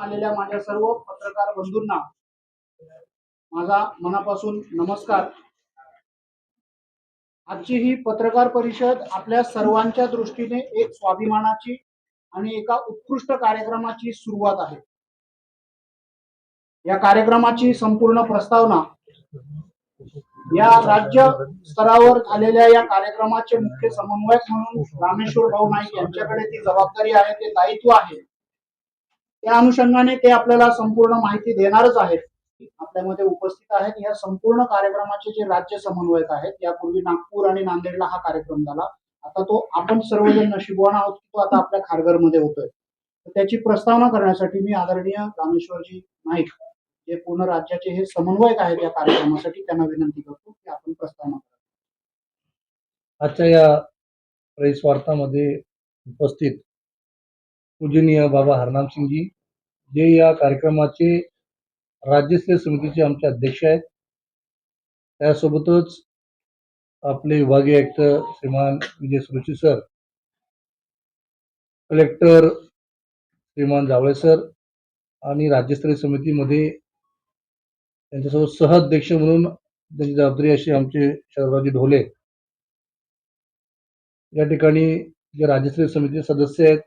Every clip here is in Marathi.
आलेल्या माझ्या सर्व पत्रकार बंधूंना माझा मनापासून नमस्कार। आजची ही पत्रकार परिषद आपल्या सर्वांच्या दृष्टीने एक स्वाभिमानाची आणि एका उत्कृष्ट कार्यक्रमाची सुरुवात आहे। या कार्यक्रमाची संपूर्ण प्रस्तावना या राज्य स्तरावर झालेल्या या कार्यक्रमाचे मुख्य समन्वयक म्हणून रामेश्वर भाऊ नाईक यांच्याकडे ती जबाबदारी आहे, ते दायित्व आहे। त्या अनुषंगाने ते आपल्याला संपूर्ण माहिती देणारच आहेत। आपल्यामध्ये उपस्थित आहेत या संपूर्ण कार्यक्रमाचे जे राज्य समन्वयक आहेत। यापूर्वी नागपूर आणि नांदेडला हा कार्यक्रम झाला, आता तो आपण सर्वजण नशीबवान आहोत की तो आता आपल्या खारघरमध्ये होतोय। त्याची प्रस्तावना करण्यासाठी मी आदरणीय रामेश्वरजी नाईक जे पूर्ण राज्याचे हे समन्वयक आहेत या कार्यक्रमासाठी, त्यांना विनंती करतो की आपण प्रस्तावना करा। आजच्या या प्रेस वार्तामध्ये उपस्थित पूजनीय बाबा हरनाम सिंगजी जे या कार्यक्रमाचे राज्यस्तरीय समितीचे आमचे अध्यक्ष आहेत, त्यासोबतच आपले विभागीय आयुक्त श्रीमान विजय सुरुची सर, कलेक्टर श्रीमान जावळे सर आणि राज्यस्तरीय समितीमध्ये त्यांच्यासोबत सहअध्यक्ष म्हणून त्यांची जबाबदारी अशी आमचे शरदरावजी ढोले। या ठिकाणी जे राज्यस्तरीय समितीचे सदस्य आहेत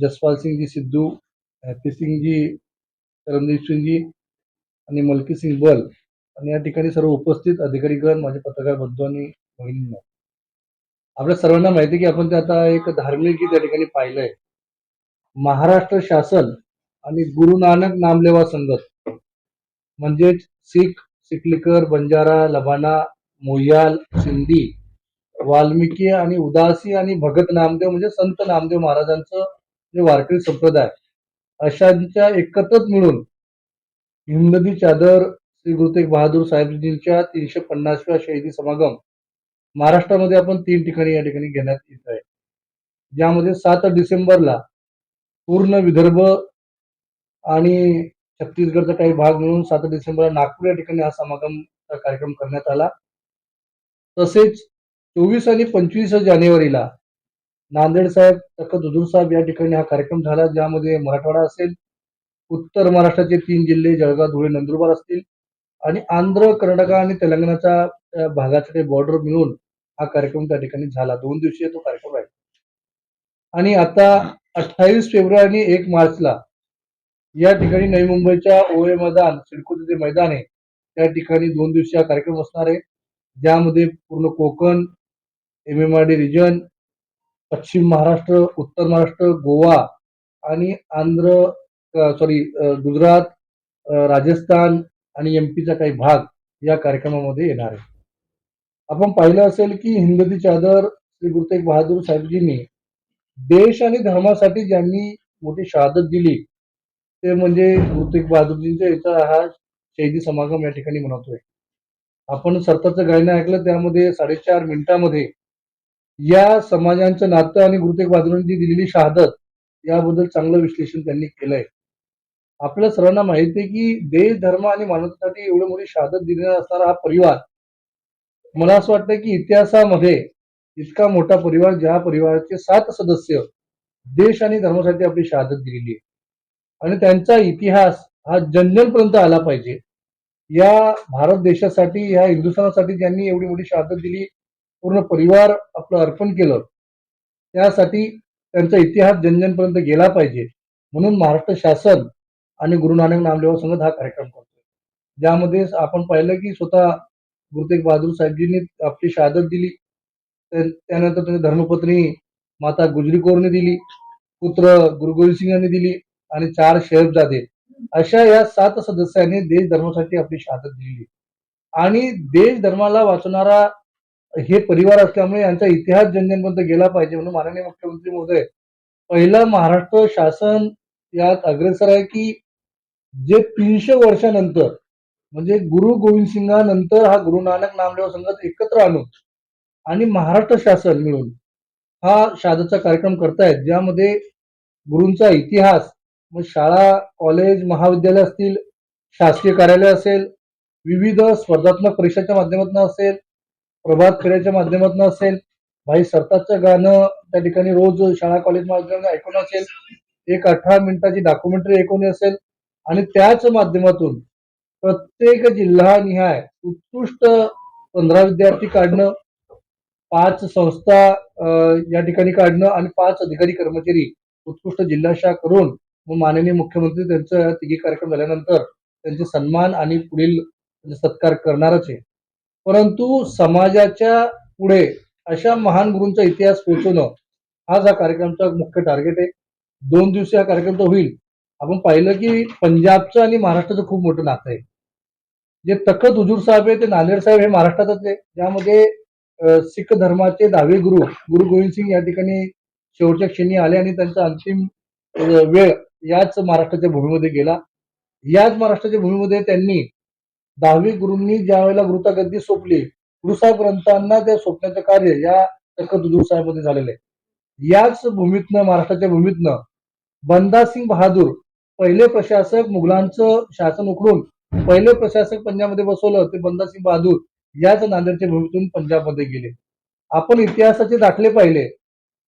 जसपाल सिंगजी सिद्धू, हॅपी सिंगजी, करमदीप सिंगजी आणि मलकी सिंग बल आणि या ठिकाणी सर्व उपस्थित अधिकारीगण, माझे पत्रकार बंधू आणि भगिनींनो, आपल्या सर्वांना माहिती आहे की आपण ते आता एक धार्मिक गीत या ठिकाणी पाहिलंय। महाराष्ट्र शासन आणि गुरु नानक नामलेवा संगत म्हणजेच सिख, सिखलीकर, बंजारा, लबाना, मोयाल, सिंधी, वाल्मिकी आणि उदासी आणि भगत नामदेव म्हणजे संत नामदेव महाराजांचं जे वारकरी संप्रदाय अशांच्या एकत्रित मिळून हिमनदी चादर श्री गुरु तेग बहादूर साहेबजींच्या 350व्या शहीदी समागम महाराष्ट्रामध्ये आपण 3 ठिकाणी या ठिकाणी घेण्यात येत आहे। ज्यामध्ये 7 डिसेंबरला पूर्ण विदर्भ आणि छत्तीसगडचा काही भाग मिळून 7 डिसेंबरला नागपूर या ठिकाणी हा समागमचा कार्यक्रम करण्यात आला। तसेच 24 आणि 25 जानेवारीला नांदेड साहेब तखत हुजूर साहेब या ठिकाणी हा कार्यक्रम झाला, ज्यामध्ये मराठवाडा असेल, उत्तर महाराष्ट्राचे 3 जिल्हे जळगाव, धुळे, नंदुरबार असतील आणि आंध्र, कर्नाटक आणि तेलंगणाच्या भागाचे बॉर्डर मिळून हा कार्यक्रम त्या ठिकाणी झाला। 2 दिवसीय तो कार्यक्रम आहे। आणि आता 28 फेब्रुवारी आणि 1 मार्चला या ठिकाणी नवी मुंबईच्या ओळे मैदान, सिडकोचे जे मैदान आहे त्या ठिकाणी 2 दिवसीय कार्यक्रम असणार आहे, ज्यामध्ये पूर्ण कोकण, MMRD रिजन, पश्चिम महाराष्ट्र, उत्तर महाराष्ट्र, गोवा आणि गुजरात, राजस्थान आणि MP चा काही भाग या कार्यक्रमामध्ये येणार आहे। आपण पाहिलं असेल की हिमनदी चादर श्री गुरु तेग बहादूर साहेबजींनी देश आणि धर्मासाठी ज्यांनी मोठी शहादत दिली ते म्हणजे गुरु तेग बहादूरजींचा याचा हा शहीदी समागम या ठिकाणी मनवतोय। आपण सरताचं गायन ऐकलं, त्यामध्ये 4.5 मिनिटांमध्ये या समाजांचं नातं आणि गुरु तेग बहादूरांनी दिलेली शहादत याबद्दल चांगलं विश्लेषण त्यांनी केलंय। आपल्या सर्वांना माहिती आहे की देश, धर्म आणि मानवतेसाठी एवढी मोठी शहादत दिलेला असणारा हा परिवार, मला असं वाटतं की इतिहासामध्ये इतका मोठा परिवार, ज्या परिवाराचे 7 सदस्य देश आणि धर्मासाठी आपली शहादत दिलेली आहे आणि त्यांचा इतिहास हा जनजनपर्यंत आला पाहिजे। या भारत देशासाठी, या हिंदुस्थानासाठी ज्यांनी एवढी मोठी शहादत दिली, पूर्ण परिवार आपलं अर्पण केलं, त्यासाठी त्यांचा इतिहास जनजनपर्यंत गेला पाहिजे म्हणून महाराष्ट्र शासन आणि गुरु नानक नामलेवा संगत हा कार्यक्रम करतो, ज्यामध्ये आपण पाहिलं की स्वतः गुरु तेग बहादूर साहेबजींनी आपली शहादत दिली, त्यानंतर त्यांची धर्मपत्नी माता गुजरी कौरने दिली, पुत्र गुरु गोविंद सिंग यांनी दिली आणि 4 साहेबजादे, अशा या 7 सदस्यांनी देश धर्मासाठी आपली शहादत दिली आणि देश धर्माला वाचवणारा हे परिवार असल्यामुळे यांचा इतिहास जनजनपर्यंत गेला पाहिजे म्हणून माननीय मुख्यमंत्री महोदय पहिलं महाराष्ट्र शासन यात अग्रेसर आहे की जे 300 वर्षानंतर म्हणजे गुरु गोविंद सिंगानंतर हा गुरु नानक नामदेव संगत एकत्र आणून आणि महाराष्ट्र शासन मिळून हा शहादतचा कार्यक्रम करतायत, ज्यामध्ये गुरूंचा इतिहास, मग शाळा, कॉलेज, महाविद्यालय असतील, शासकीय कार्यालय असेल, विविध स्पर्धात्मक परीक्षाच्या माध्यमातून असेल, प्रभात फेऱ्याच्या माध्यमातून असेल, भाई सरताजचं गाणं त्या ठिकाणी रोज शाळा कॉलेज महाविद्यालयात ऐकून असेल, एक 18 मिनिटाची डॉक्युमेंटरी ऐकवणी असेल, आणि त्याच माध्यमातून प्रत्येक जिल्हानिहाय उत्कृष्ट 15 विद्यार्थी काढणं, 5 संस्था या ठिकाणी काढणं आणि 5 अधिकारी कर्मचारी उत्कृष्ट जिल्हा करून मग माननीय मुख्यमंत्री त्यांचा तिघी कार्यक्रम झाल्यानंतर त्यांचे सन्मान आणि पुढील सत्कार करणारच आहे. परंतु समाजाच्या पुढे अशा महान गुरूंचा इतिहास पोहोचवणं हाच हा कार्यक्रमचा मुख्य टार्गेट आहे. 2 दिवसीय हा कार्यक्रम तो होईल. आपण पाहिलं की पंजाबचं आणि महाराष्ट्राचं खूप मोठं नातं आहे. जे तखत हुजूर साहेब आहे ते नांदेड साहेब हे महाराष्ट्रातच आहे. ज्यामध्ये शीख धर्माचे 10वे गुरु गुरु गोविंद सिंग या ठिकाणी शेवटच्या क्षणी आले आणि त्यांचा अंतिम वेळ याच महाराष्ट्राच्या भूमीमध्ये गेला. याच महाराष्ट्राच्या भूमीमध्ये त्यांनी 10वी गुरूंनी ज्या वेळेला गुरुता गद्दी सोपली, गुरुसाहेब ग्रंथांना त्या सोपण्याचं कार्य या तखत हुजूर साहेब मध्ये झालेलं आहे. याच भूमीतनं महाराष्ट्राच्या भूमीतनं बंदा सिंग बहादूर पहिले प्रशासक मुघलांचं शासन उखडून पहिले प्रशासक पंजाबमध्ये बसवलं ते बंदा सिंग बहादूर याच नांदेडच्या भूमीतून पंजाबमध्ये गेले. आपण इतिहासाचे दाखले पाहिले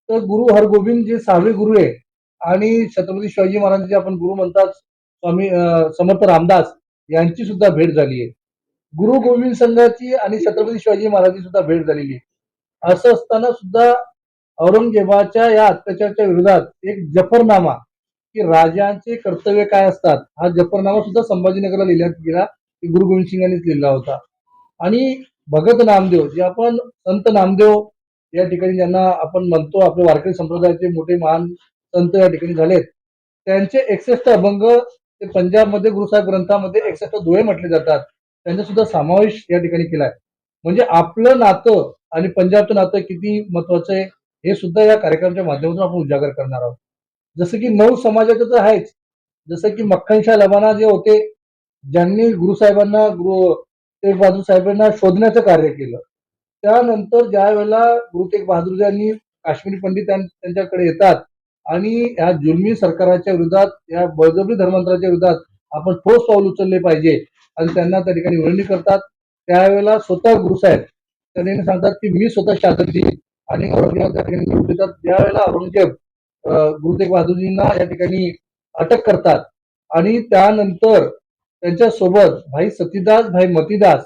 तर गुरु हरगोविंद जे 6वे गुरु आहे आणि छत्रपती शिवाजी महाराजांचे आपण गुरु म्हणतात स्वामी समर्थ रामदास यांची सुद्धा भेट झाली आहे. गुरु गोविंद संघाची आणि छत्रपती शिवाजी महाराजांची सुद्धा भेट झालेली आहे. असं असताना सुद्धा औरंगजेबाच्या या अत्याचाराच्या विरोधात एक जफरनामा की राजांचे कर्तव्य काय असतात हा जफरनामा सुद्धा संभाजीनगरला लिहिण्यात गेला. गुरु गोविंद सिंगांनीच लिहिला होता. आणि भगत नामदेव जे आपण संत नामदेव या ठिकाणी ज्यांना आपण म्हणतो आपले वारकरी संप्रदायाचे मोठे महान संत या ठिकाणी झालेत, त्यांचे 61 अभंग ते पंजाबमध्ये गुरुसाहेब ग्रंथामध्ये 61 दोहे म्हटले जातात. त्यांचा सुद्धा समावेश या ठिकाणी केलाय. म्हणजे आपलं नातं आणि पंजाबचं नातं किती महत्वाचं आहे हे सुद्धा या कार्यक्रमाच्या माध्यमातून आपण उजागर करणार आहोत. जसं की 9 समाजाचं तर आहेच. जसं की मक्खनशाह लबाना जे होते ज्यांनी गुरुसाहेबांना गुरु तेग बहादूर साहेबांना शोधण्याचं कार्य केलं. त्यानंतर ज्या वेळेला गुरु तेग बहादूर यांनी काश्मीरी पंडित त्यांच्याकडे येतात आणि या जुलमी सरकाराच्या विरोधात या बळजबरी धर्मांतराच्या विरोधात आपण ठोस पाऊल उचलले पाहिजे आणि त्यांना त्या ठिकाणी विनंती करतात. त्यावेळेला स्वतः गुरुसाहेब त्यांनी सांगतात की मी स्वतः शहादत देईन आणि औरंगजेब त्या ठिकाणी निवडून देतात. त्यावेळेला औरंगजेब गुरु तेग बहादूरजींना या ठिकाणी अटक करतात आणि त्यानंतर त्यांच्या सोबत भाई सतीदास भाई मतीदास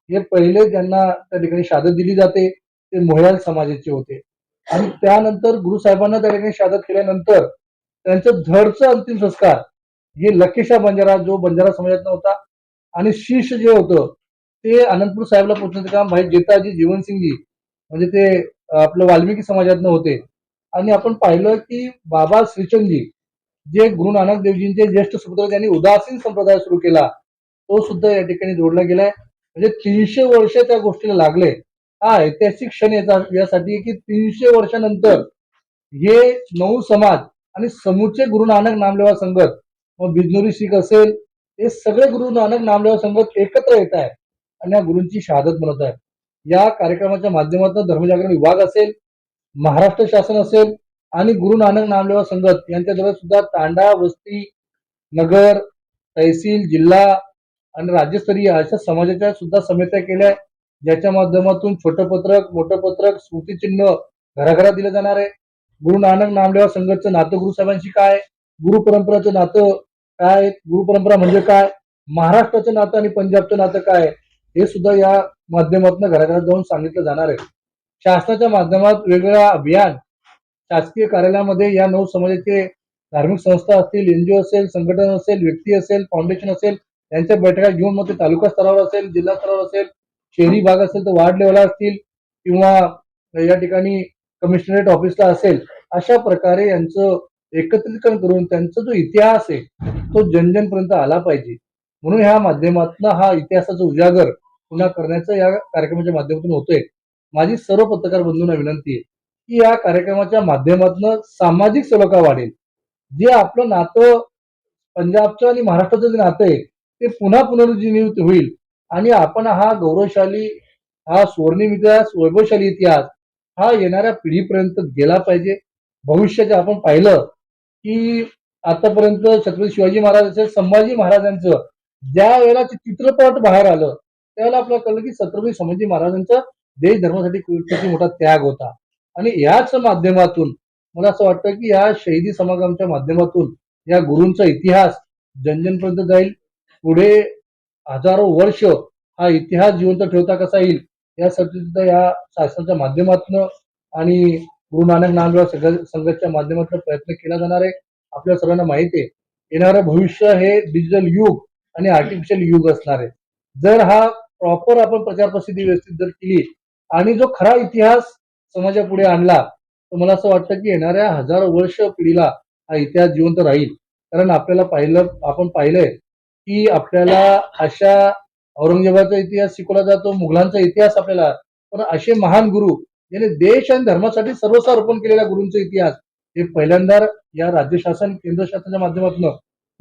हे पहिले ज्यांना त्या ठिकाणी शहादत दिली जाते ते मोहयाल समाजाचे होते. आणि त्यानंतर गुरुसाहेबांना त्या ठिकाणी शहादत केल्यानंतर त्यांचं धडचं अंतिम संस्कार हे लकेशा बंजारा जो बंजारा समाजात होता आणि शीश जे होतं ते अनंतपूर साहेबला पोहोचण्याचं काम भाई जेताजी जीवनसिंगजी म्हणजे ते आपलं वाल्मिकी समाजातनं होते. आणि आपण पाहिलं की बाबा श्रीचंदजी जे गुरु नानक देवजींचे ज्येष्ठ सुपुत्र त्यांनी उदासीन संप्रदाय सुरू केला तो सुद्धा या ठिकाणी जोडला गेलाय. म्हणजे 300 वर्ष त्या गोष्टीला लागले. हा ऐतिहासिक क्षण यासाठी की 300 वर्षानंतर हे 9 समाज आणि समूचे गुरु नानक नामलेवा संगत मग बिजनोरी शीख असेल हे सगळे गुरु नानक नामलेवा संगत एकत्र येत आहे आणि या गुरूंची शहादत बनवत आहे. या कार्यक्रमाच्या माध्यमातून धर्मजागरण विभाग असेल, महाराष्ट्र शासन असेल आणि गुरु नानक नामलेवा संगत यांच्याद्वारे सुद्धा तांडा, वस्ती, नगर, तहसील, जिल्हा आणि राज्यस्तरीय अशा समाजाच्या सुद्धा समित्या केल्या ज्याच्या माध्यमातून छोटं पत्रक मोठं पत्रक स्मृतिचिन्ह घराघरात दिलं जाणार आहे. गुरु नानक नामदेव संगतचं नातं गुरुसाहेबांशी काय, गुरु परंपराचं नातं काय, गुरु परंपरा म्हणजे काय, महाराष्ट्राचं नातं आणि पंजाबचं नातं काय हे सुद्धा या माध्यमातून घराघरात जाऊन सांगितलं जाणार आहे. शासनाच्या माध्यमात वेगवेगळ्या अभियान शासकीय कार्यालयामध्ये या 9 समाजाचे धार्मिक संस्था असतील, एनजीओ असेल, संघटना असेल, व्यक्ती असेल, फाउंडेशन असेल यांच्या बैठका घेऊन मग ते तालुका स्तरावर असेल, जिल्हा स्तरावर असेल, शहरी भाग असेल तर वार्ड लेवलला असतील किंवा या ठिकाणी कमिशनरेट ऑफिसला असेल अशा प्रकारे यांचं एकत्रीकरण करून त्यांचा जो इतिहास आहे तो जनजनपर्यंत आला पाहिजे. म्हणून ह्या माध्यमातून हा इतिहासाचा उजागर पुन्हा करण्याचा या कार्यक्रमाच्या माध्यमातून होतोय. माझी सर्व पत्रकार बंधूंना विनंती आहे की या कार्यक्रमाच्या माध्यमातून सामाजिक सलोखा वाढेल. जे आपलं नातं पंजाबचं आणि महाराष्ट्राचं जे नातं आहे ते पुन्हा पुनरुज्जीवित होईल आणि आपण हा गौरवशाली हा स्वर्णिम इतिहास वैभवशाली इतिहास हा येणाऱ्या पिढीपर्यंत गेला पाहिजे. भविष्यात आपण पाहिलं की आतापर्यंत छत्रपती शिवाजी महाराज असेल संभाजी महाराजांचं ज्या वेळेला चित्रपट बाहेर आलं त्यावेळेला आपल्याला कळलं की छत्रपती संभाजी महाराजांचा देश धर्मासाठी किती मोठा त्याग होता. आणि याच माध्यमातून मला असं वाटतं की या शहीदी समागमच्या माध्यमातून या गुरूंचा इतिहास जनजनपर्यंत जाईल, पुढे हजारो वर्ष हा इतिहास जिवंत ठेवता कसा येईल यासाठी सुद्धा या शासनाच्या माध्यमातून आणि गुरु नानक नामदेव संघाच्या माध्यमातून प्रयत्न केला जाणार आहे. आपल्या सर्वांना माहिती आहे येणारं भविष्य हे डिजिटल युग आणि आर्टिफिशियल युग असणार आहे. जर हा प्रॉपर आपण प्रचार प्रसिद्धी व्यवस्थित जर केली आणि जो खरा इतिहास समाजापुढे आणला तर मला असं वाटतं की येणाऱ्या हजारो वर्ष पिढीला हा इतिहास जिवंत राहील. कारण आपण पाहिलंय की आपल्याला अशा औरंगजेबाचा इतिहास शिकवला जातो, मुघलांचा इतिहास आपल्याला, पण असे महान गुरु ज्याने देश आणि धर्मासाठी सर्वस्व अर्पण केलेल्या गुरूंचा इतिहास हे पहिल्यांदा या राज्य शासन केंद्र शासनाच्या माध्यमातून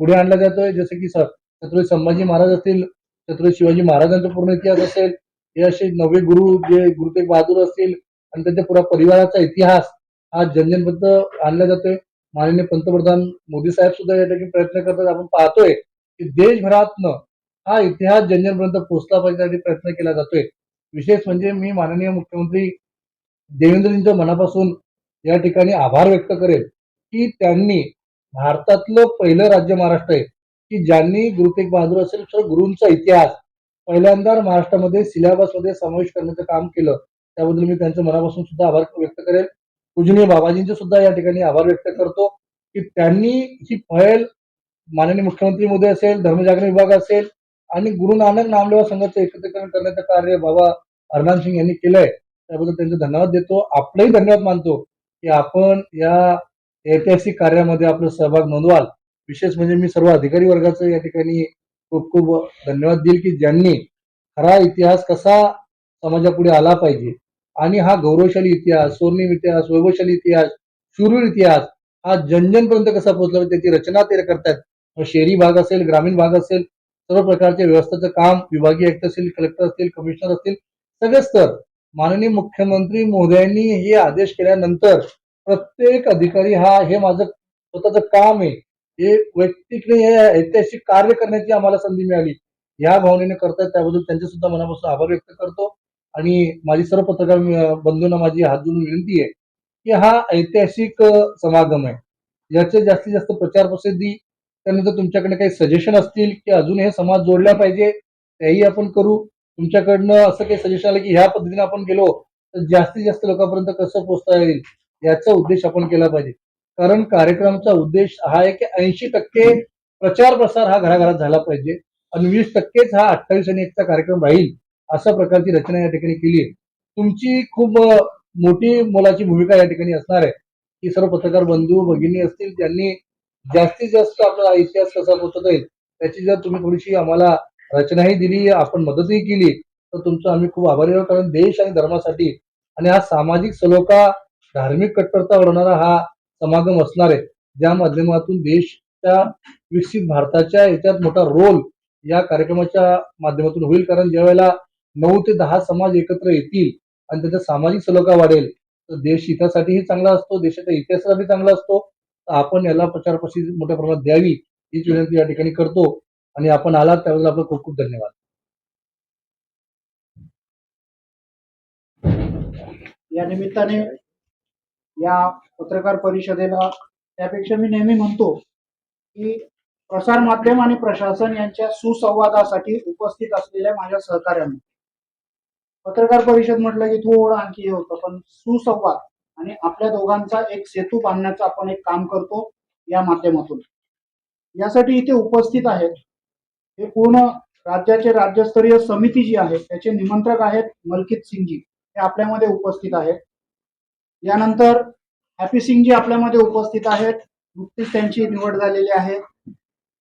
पुढे आणला जातोय. जसे की छत्रपती संभाजी महाराज असतील, छत्रपती शिवाजी महाराजांचा पूर्ण इतिहास असेल, हे असे नवे गुरु जे गुरु तेग बहादूर असतील आणि त्यांच्या पुरा परिवाराचा इतिहास हा जनजनपर्यंत आणला जातोय. माननीय पंतप्रधान मोदी साहेब सुद्धा या ठिकाणी प्रयत्न करतात. आपण पाहतोय की देशभरातनं हा इतिहास जनजनपर्यंत पोहोचला पाहिजे यासाठी प्रयत्न केला जातोय. विशेष म्हणजे मी माननीय मुख्यमंत्री देवेंद्रजींच्या मनापासून या ठिकाणी आभार व्यक्त करेल की त्यांनी भारतातलं पहिलं राज्य महाराष्ट्र आहे की ज्यांनी गुरु तेग बहादूर असेल तर गुरूंचा इतिहास पहिल्यांदा महाराष्ट्रामध्ये सिलेबस मध्ये समावेश करण्याचं काम केलं. त्याबद्दल मी त्यांच्या मनापासून सुद्धा आभार व्यक्त करेल. पूजनीय बाबाजींचे सुद्धा या ठिकाणी आभार व्यक्त करतो की त्यांनी ही पहल माननीय मुख्यमंत्री मोदी असेल, धर्मजागरण विभाग असेल आणि गुरु नानक नामदेव संघाचं एकत्रीकरण करण्याचं कार्य बाबा हरनाम सिंग यांनी केलंय. त्याबद्दल त्यांचे धन्यवाद देतो. आपलंही धन्यवाद मानतो की आपण या ऐतिहासिक कार्यामध्ये आपलं सहभाग नोंदवाल. विशेष म्हणजे मी सर्व अधिकारी वर्गाचं या ठिकाणी खूप खूप धन्यवाद देईल की ज्यांनी खरा इतिहास कसा समाजापुढे आला पाहिजे आणि हा गौरवशाली इतिहास, स्वर्णिम इतिहास, वैभवशाली इतिहास, शूरवीर इतिहास हा जनजनपर्यंत कसा पोहोचला त्याची रचना ते करतात. शहरी भाग असेल, ग्रामीण भाग असेल, सर्व प्रकारच्या व्यवस्थेचं काम विभागीय आयुक्त असतील, कलेक्टर असतील, कमिशनर असतील, सगळे स्तर माननीय मुख्यमंत्री महोदयांनी हे आदेश केल्यानंतर प्रत्येक अधिकारी हे माझं स्वतःचं काम आहे, हे वैयक्तिक नाही, हे ऐतिहासिक कार्य करण्याची आम्हाला संधी मिळाली या भावनेने करतात. त्याबद्दल त्यांचे सुद्धा मनापासून आभार व्यक्त करतो. आणि माझी सर्व पत्रकार बंधूंना माझी हात जोडून विनंती आहे की हा ऐतिहासिक समागम आहे, याचे जास्तीत जास्त प्रचार प्रसिद्धी, त्यानंतर तुमच्याकडे काही सजेशन असतील की अजून हे समाज जोडला पाहिजे त्याही आपण करू. तुमच्याकडनं असं काही सजेशन आलं की ह्या पद्धतीने आपण गेलो तर जास्तीत जास्त लोकांपर्यंत कसं पोहोचता येईल याचा उद्देश आपण केला पाहिजे. कारण कार्यक्रमाचा उद्देश हा आहे की 80% प्रचार प्रसार हा घराघरात झाला पाहिजे आणि 20%च हा 28 आणि 1चा कार्यक्रम राहील अशा प्रकारची रचना या ठिकाणी केली आहे. तुमची खूप मोठी मोलाची भूमिका या ठिकाणी असणार आहे की सर्व पत्रकार बंधू भगिनी असतील त्यांनी जास्तीत जास्त आपला इतिहास कसा पोहोचता येईल त्याची जर तुम्ही थोडीशी आम्हाला रचनाही दिली, आपण मदतही केली तर तुमचं आम्ही खूप आभारी आहोत. कारण देश आणि धर्मासाठी आणि हा सामाजिक सलोखा, धार्मिक कट्टरता वाढवणारा हा समागम असणार आहे, ज्या माध्यमातून देशच्या विकसित भारताच्या याच्यात मोठा रोल या कार्यक्रमाच्या माध्यमातून होईल. कारण ज्या वेळेला 9 ते 10 समाज एकत्र येतील आणि त्याचा सामाजिक सलोखा वाढेल तर देश हितासाठीही चांगला असतो, देशाच्या इतिहासासाठी चांगला असतो. तर आपण याला प्रचार प्रसिद्धी मोठ्या प्रमाणात द्यावी हीच विनंती या ठिकाणी करतो. आणि आपण आलात त्याबद्दल आपलं खूप खूप धन्यवाद. या निमित्ताने या पत्रकार परिषदेला त्यापेक्षा मी नेहमी म्हणतो की प्रसार माध्यम आणि प्रशासन यांच्या सुसंवादासाठी उपस्थित असलेल्या माझ्या सहकार्यांना, पत्रकार परिषद म्हटलं की थोडं आणखी हे होतं, पण सुसंवाद आणि आपल्या दोघांचा एक सेतू बांधण्याचं आपण एक काम करतो या माध्यमातून. यासाठी इथे उपस्थित आहेत हे पूर्ण राज्याचे राज्यस्तरीय समिती जी आहे त्याचे निमंत्रक आहेत मलकित सिंगजी, हे आपल्यामध्ये उपस्थित आहेत. यानंतर हॅपी सिंगजी आपल्यामध्ये उपस्थित आहेत, नुकतीच त्यांची निवड झालेली आहे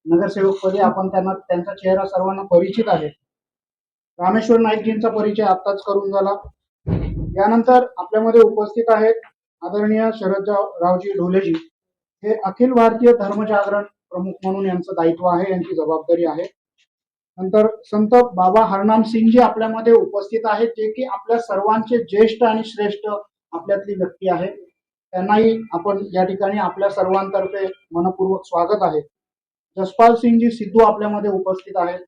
नगरसेवकपदी. आपण त्यांचा चेहरा सर्वांना परिचित आहे. रामेश्वर नाईकजींचा परिचय आत्ताच करून झाला. यानंतर आपल्यामध्ये उपस्थित आहेत आदरणीय शरदरावजी ढोलेजी, हे अखिल भारतीय धर्मजागरण प्रमुख म्हणून यांचं दायित्व आहे, यांची जबाबदारी आहे. नंतर संत बाबा हरनाम सिंगजी आपल्यामध्ये उपस्थित आहेत, जे की आपल्या सर्वांचे ज्येष्ठ आणि श्रेष्ठ आपल्यातली व्यक्ती आहे. त्यांनाही आपण या ठिकाणी आपल्या सर्वांतर्फे मनपूर्वक स्वागत आहे. जसपाल सिंगजी सिद्धू आपल्यामध्ये उपस्थित आहेत.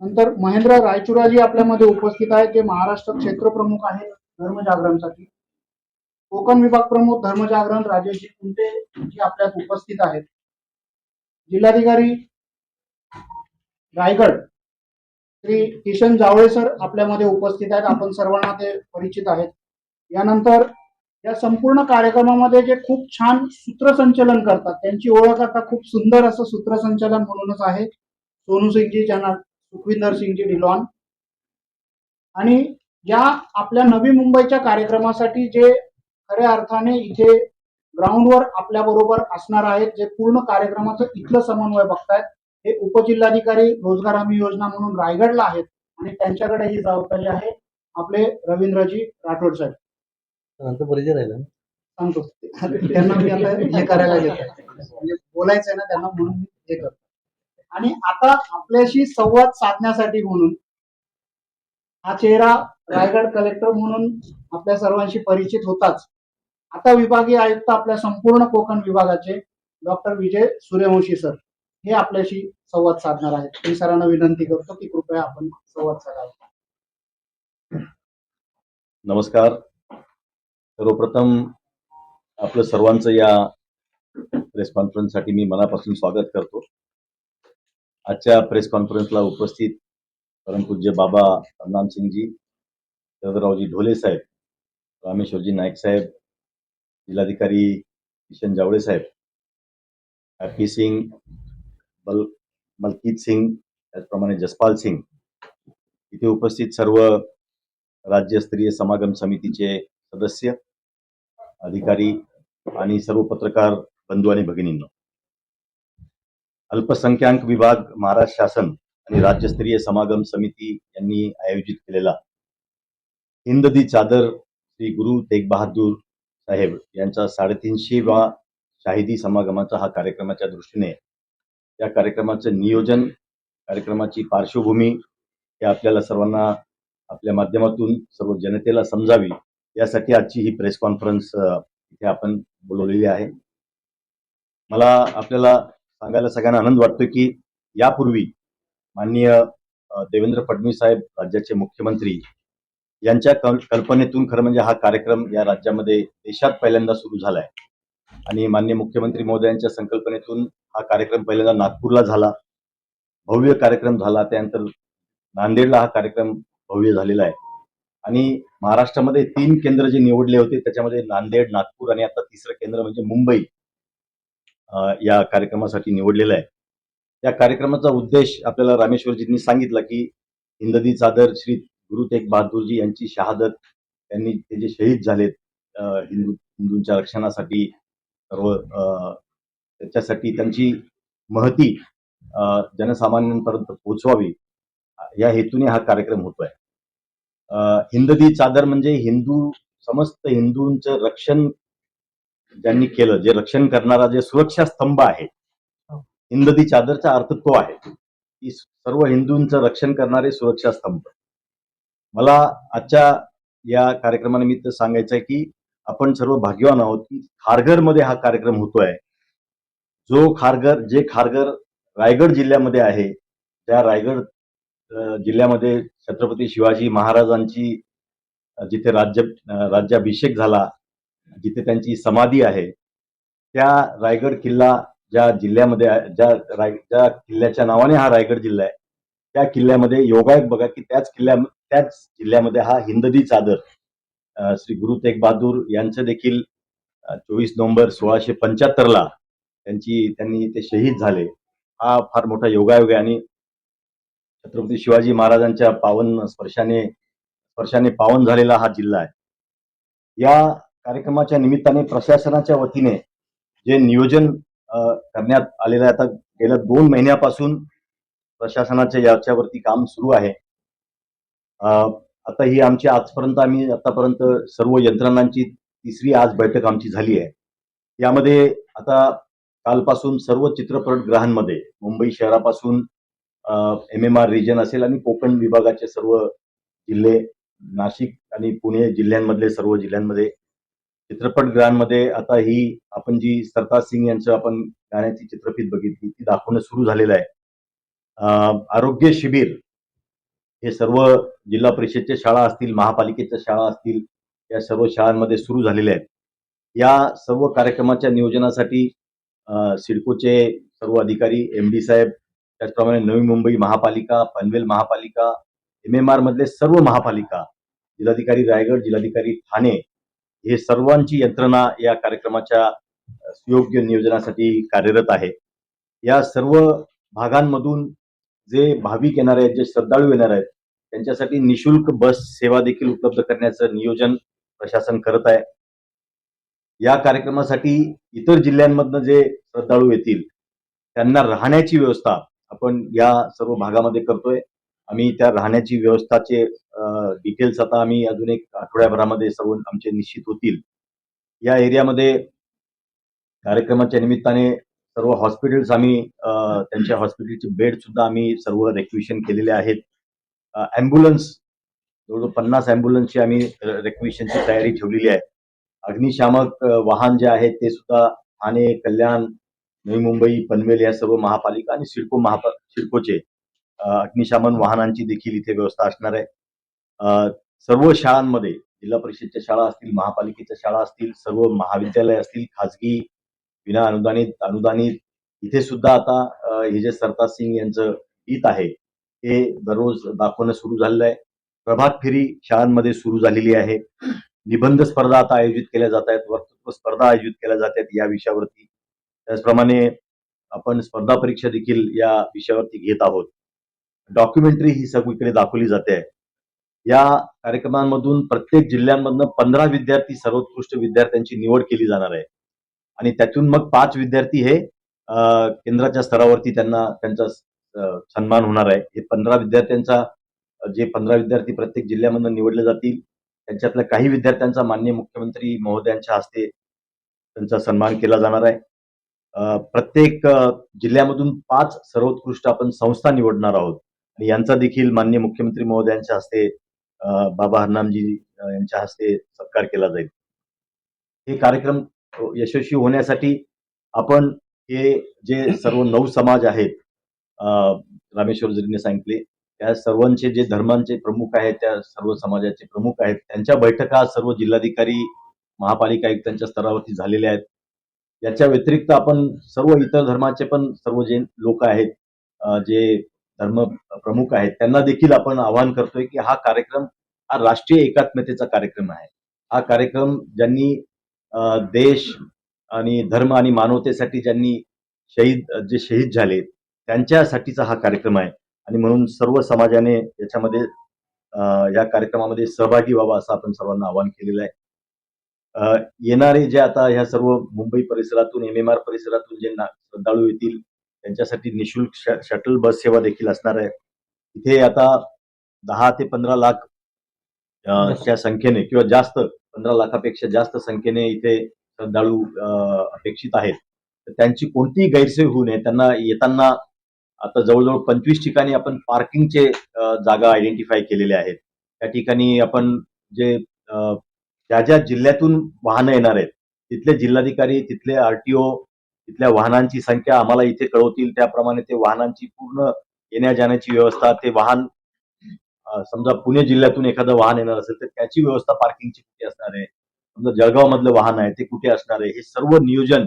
नंतर महेंद्र रायचुराजी आपल्यामध्ये उपस्थित आहेत, जे महाराष्ट्र क्षेत्र प्रमुख आहेत धर्मजागरणसाठी. कोकण विभाग प्रमुख धर्मजागरण राजेशजी कुंटे जी आपल्यात उपस्थित आहेत. जिल्हाधिकारी रायगड श्री किशन जावळे सर आपल्यामध्ये उपस्थित आहेत. आपण सर्वांना ते परिचित आहेत. यानंतर या संपूर्ण कार्यक्रमामध्ये जे खूप छान सूत्रसंचलन करतात त्यांची ओळख आता खूप सुंदर असं सूत्रसंचलन म्हणूनच आहे, सोनू सिंगजी जनरल, सुखविंदर सिंगजी डिलॉन. आणि या आपल्या नवी मुंबईच्या कार्यक्रमासाठी जे खऱ्या अर्थाने इथे ग्राउंडवर आपल्या बरोबर असणार आहेत, जे पूर्ण कार्यक्रमाचं इथलं समन्वय बघतायत, हे उपजिल्हाधिकारी रोजगार हमी योजना म्हणून रायगडला आहेत आणि त्यांच्याकडे ही जबाबदारी आहे आपले रवींद्रजी राठोड साहेब. आमचा परिचय राहिला ना. सांगतो त्यांना मी आता हे करायला घेतो, म्हणजे बोलायचंय ना त्यांना म्हणून मी हे करतो. आणि आता आपल्याशी संवाद साधण्यासाठी म्हणून हा चेहरा रायगड कलेक्टर म्हणून आपल्या सर्वांशी परिचित होताच, आता विभागीय आयुक्त आपल्या संपूर्ण कोकण विभागाचे डॉक्टर विजय सूर्यवंशी सर हे आपल्याशी संवाद साधणार आहेत. मी सरांना विनंती करतो की कृपया आपण संवाद साधावा. नमस्कार. सर्वप्रथम आपलं सर्वांचं या प्रेस कॉन्फरन्ससाठी मी मनापासून स्वागत करतो. आजच्या प्रेस कॉन्फरन्सला उपस्थित परमपूज्य बाबा हरनाम सिंगजी, शरदरावजी ढोले साहेब, रामेश्वरजी नाईक साहेब, जिल्हाधिकारी किशन जावळे साहेब, हॅपी सिंग, मलकीत सिंग, त्याचप्रमाणे जसपाल सिंग, इथे उपस्थित सर्व राज्यस्तरीय समागम समितीचे सदस्य, अधिकारी आणि सर्व पत्रकार बंधू आणि भगिनींनो, अल्पसंख्याक विभाग, महाराष्ट्र शासन आणि राज्यस्तरीय समागम समिती यांनी आयोजित केलेला हिंद दी चादर श्री गुरु तेग बहादूर साहेब यांचा 350वा शाहिदी समागमाचा हा कार्यक्रमाच्या दृष्टीने, या कार्यक्रमाचं नियोजन, कार्यक्रमाची पार्श्वभूमी हे आपल्याला सर्वांना आपल्या माध्यमातून सर्व जनतेला समजावी यासाठी आजची ही प्रेस कॉन्फरन्स इथे आपण बोलवलेली आहे. मला आपल्याला सांगायला सगळ्यांना आनंद वाटतो की यापूर्वी माननीय देवेंद्र फडणवीस साहेब, राज्याचे मुख्यमंत्री, यांच्या कल्पनेतून खरं म्हणजे हा कार्यक्रम या राज्यामध्ये देशात पहिल्यांदा सुरू झालाय आणि माननीय मुख्यमंत्री महोदयांच्या संकल्पनेतून हा कार्यक्रम पहिल्यांदा नागपूरला झाला, भव्य कार्यक्रम झाला. त्यानंतर नांदेडला हा कार्यक्रम भव्य झालेला आहे आणि महाराष्ट्रामध्ये 3 केंद्र जे निवडले होते त्याच्यामध्ये नांदेड, नागपूर आणि आता 3रं केंद्र म्हणजे मुंबई या कार्यक्रमासाठी निवडलेलं आहे. या कार्यक्रमाचा उद्देश आपल्याला रामेश्वरजींनी सांगितला की हिंद दी चादर श्री गुरु तेग बहादूरजी यांची शहादत, त्यांनी ते जे शहीद झालेत हिंदूंच्या रक्षणासाठी, सर्व त्याच्यासाठी त्यांची महती जनसामान्यांपर्यंत पोहोचवावी या हेतूने हा कार्यक्रम होतोय. हिंद दी चादर म्हणजे समस्त हिंदूंचं रक्षण ज्यांनी केलं, जे रक्षण करणारा जे सुरक्षा स्तंभ आहे, हिंद दी चादरचा अर्थ तो आहे की सर्व हिंदूंचं रक्षण करणारे सुरक्षा स्तंभ. मला आजच्या या कार्यक्रमानिमित्त सांगायचं आहे की आपण सर्व भाग्यवान आहोत की खारघरमध्ये हा कार्यक्रम होतोय. जे खारघर रायगड जिल्ह्यामध्ये आहे, त्या रायगड जिल्ह्यामध्ये छत्रपती शिवाजी महाराजांची जिथे राज्याभिषेक झाला, जिथे त्यांची समाधी आहे, त्या रायगड किल्ला ज्या जिल्ह्यामध्ये ज्या किल्ल्याच्या नावाने हा रायगड जिल्हा आहे, त्या किल्ल्यामध्ये योगायोग बघा की त्याच जिल्ह्यामध्ये हा हिंद दी चादर श्री गुरु तेग बहादूर यांचं देखील 24 नोव्हेंबर 1675ला त्यांनी ते शहीद झाले. हा फार मोठा योगायोग आहे आणि छत्रपती शिवाजी महाराजांच्या पावन स्पर्शाने पावन झालेला हा जिल्हा आहे. या कार्यक्रमाच्या निमित्ताने प्रशासनाच्या वतीने जे नियोजन करण्यात आलेलं आहे, आता गेल्या 2 महिन्यापासून प्रशासनाच्या याच्यावरती काम सुरू आहे. आता ही आमची आम्ही आतापर्यंत सर्व यंत्रणांची 3री आज बैठक आमची झाली आहे. यामध्ये आता कालपासून सर्व चित्रपटगृहांमध्ये मुंबई शहरापासून MMR रिजन असेल आणि कोकण विभागाचे सर्व जिल्हे, नाशिक आणि पुणे जिल्ह्यांमधले सर्व जिल्ह्यांमध्ये चित्रपटगृहांमध्ये आता ही आपण जी सरताज सिंग यांचं आपण गाण्याची चित्रफित बघितली ती दाखवणं सुरू झालेलं आहे. आरोग्य शिबिर हे सर्व जिल्हा परिषदच्या शाळा असतील, महापालिकेच्या शाळा असतील, या सर्व शाळांमध्ये सुरू झालेले आहेत. या सर्व कार्यक्रमाच्या नियोजनासाठी सिडकोचे सर्व अधिकारी, MD साहेब, त्याचप्रमाणे नवी मुंबई महापालिका, पनवेल महापालिका, MMR मधले सर्व महापालिका, जिल्हाधिकारी रायगड, जिल्हाधिकारी ठाणे, हे सर्वांची यंत्रणा या कार्यक्रमाच्या सुयोग्य नियोजनासाठी कार्यरत आहे. या सर्व भागांमधून जे भाविक येणार आहेत, जे श्रद्धाळू येणार आहेत, त्यांच्यासाठी निशुल्क बस सेवा देखील उपलब्ध करण्याचं नियोजन प्रशासन करत आहे. या कार्यक्रमासाठी इतर जिल्ह्यांमधनं जे श्रद्धाळू येतील त्यांना राहण्याची व्यवस्था आपण या सर्व भागामध्ये करतोय. आम्ही त्या राहण्याची व्यवस्थाचे डिटेल्स आता आम्ही अजून एक आठवड्याभरामध्ये सर्व आमचे निश्चित होतील. या एरियामध्ये कार्यक्रमाच्या निमित्ताने सर्व हॉस्पिटल्स आम्ही त्यांच्या हॉस्पिटलचे बेड सुद्धा आम्ही सर्व रेक्विशन केलेले आहेत. ॲम्ब्युलन्स जवळजवळ 50 ॲम्ब्युलन्सची आम्ही रेक्विशनची तयारी ठेवलेली आहे. अग्निशामक वाहन जे आहेत ते सुद्धा ठाणे, कल्याण, नवी मुंबई, पनवेल या सर्व महापालिका आणि सिडकोचे अग्निशमन वाहनांची देखील इथे व्यवस्था असणार आहे. सर्व शाळांमध्ये, जिल्हा परिषदच्या शाळा असतील, महापालिकेच्या शाळा असतील, सर्व महाविद्यालय असतील, खाजगी, विना अनुदानित, इथे सुद्धा आता हे जे सरताज सिंग यांचं गीत आहे ते दररोज दाखवणं सुरू झालेलं आहे. प्रभात फेरी शाळांमध्ये सुरू झालेली आहे. निबंध स्पर्धा आता आयोजित केल्या जात आहेत, वक्तृत्व स्पर्धा आयोजित केल्या जात आहेत या विषयावरती. त्याचप्रमाणे आपण स्पर्धा परीक्षा देखील या विषयावरती घेत आहोत. डॉक्युमेंटरी ही सगळीकडे दाखवली जाते आहे. या कार्यक्रमांमधून प्रत्येक जिल्ह्यांमधनं 15 विद्यार्थी, सर्वोत्कृष्ट विद्यार्थ्यांची निवड केली जाणार आहे आणि त्यातून मग 5 विद्यार्थी हे केंद्राच्या स्तरावरती त्यांचा सन्मान होणार आहे. हे 15 विद्यार्थ्यांचा जे 15 विद्यार्थी प्रत्येक जिल्ह्यामधून निवडले जातील त्यांच्यातल्या काही विद्यार्थ्यांचा माननीय मुख्यमंत्री महोदयांच्या हस्ते त्यांचा सन्मान केला जाणार आहे. प्रत्येक जिल्ह्यामधून 5 सर्वोत्कृष्ट आपण संस्था निवडणार आहोत आणि यांचा देखील माननीय मुख्यमंत्री महोदयांच्या हस्ते बाबा हरनामजी यांच्या हस्ते सत्कार केला जाईल. हे कार्यक्रम यशस्वी होण्यासाठी आपण हे जे सर्व 9 समाज आहेत, रामेश्वर जरीने सांगितले, त्या सर्वांचे जे धर्मांचे प्रमुख आहेत, त्या सर्व समाजाचे प्रमुख आहेत, त्यांच्या बैठका सर्व जिल्हाधिकारी, महापालिका आयुक्तांच्या स्तरावरती झालेल्या आहेत. याच्या व्यतिरिक्त आपण सर्व इतर धर्माचे पण सर्व जे लोक आहेत, जे धर्म प्रमुख आहेत, त्यांना देखील आपण आवाहन करतोय की हा कार्यक्रम हा राष्ट्रीय एकात्मतेचा कार्यक्रम आहे. हा कार्यक्रम ज्यांनी देश आणि धर्म आणि मानवतेसाठी ज्यांनी जे शहीद झाले त्यांच्यासाठीचा हा कार्यक्रम आहे आणि म्हणून सर्व समाजाने याच्यामध्ये या कार्यक्रमामध्ये सहभागी व्हावा असं आपण सर्वांना आवाहन केलेलं आहे. येणारे जे आता ह्या सर्व मुंबई परिसरातून, MMR परिसरातून जे श्रद्धाळू येतील त्यांच्यासाठी निशुल्क शटल बस सेवा देखील असणार आहे. इथे आता 10 ते 15 लाख च्या संख्येने किंवा जास्त, 15 लाखापेक्षा जास्त संख्येने इथे श्रद्धाळू अपेक्षित आहेत. तर त्यांची कोणतीही गैरसोय होऊ नये. त्यांना येताना आता जवळजवळ 25 ठिकाणी आपण पार्किंगचे जागा आयडेंटिफाय केलेल्या आहेत. त्या ठिकाणी आपण जे ज्या जिल्ह्यातून वाहनं येणार आहेत तिथले जिल्हाधिकारी, तिथले RTO, तिथल्या वाहनांची संख्या आम्हाला इथे कळवतील. त्याप्रमाणे ते वाहनांची पूर्ण येण्या जाण्याची व्यवस्था, ते वाहन समजा पुणे जिल्ह्यातून एखादं वाहन येणार असेल तर त्याची व्यवस्था पार्किंगची कुठे असणार आहे, समजा जळगाव मधलं वाहन आहे ते कुठे असणार आहे, हे सर्व नियोजन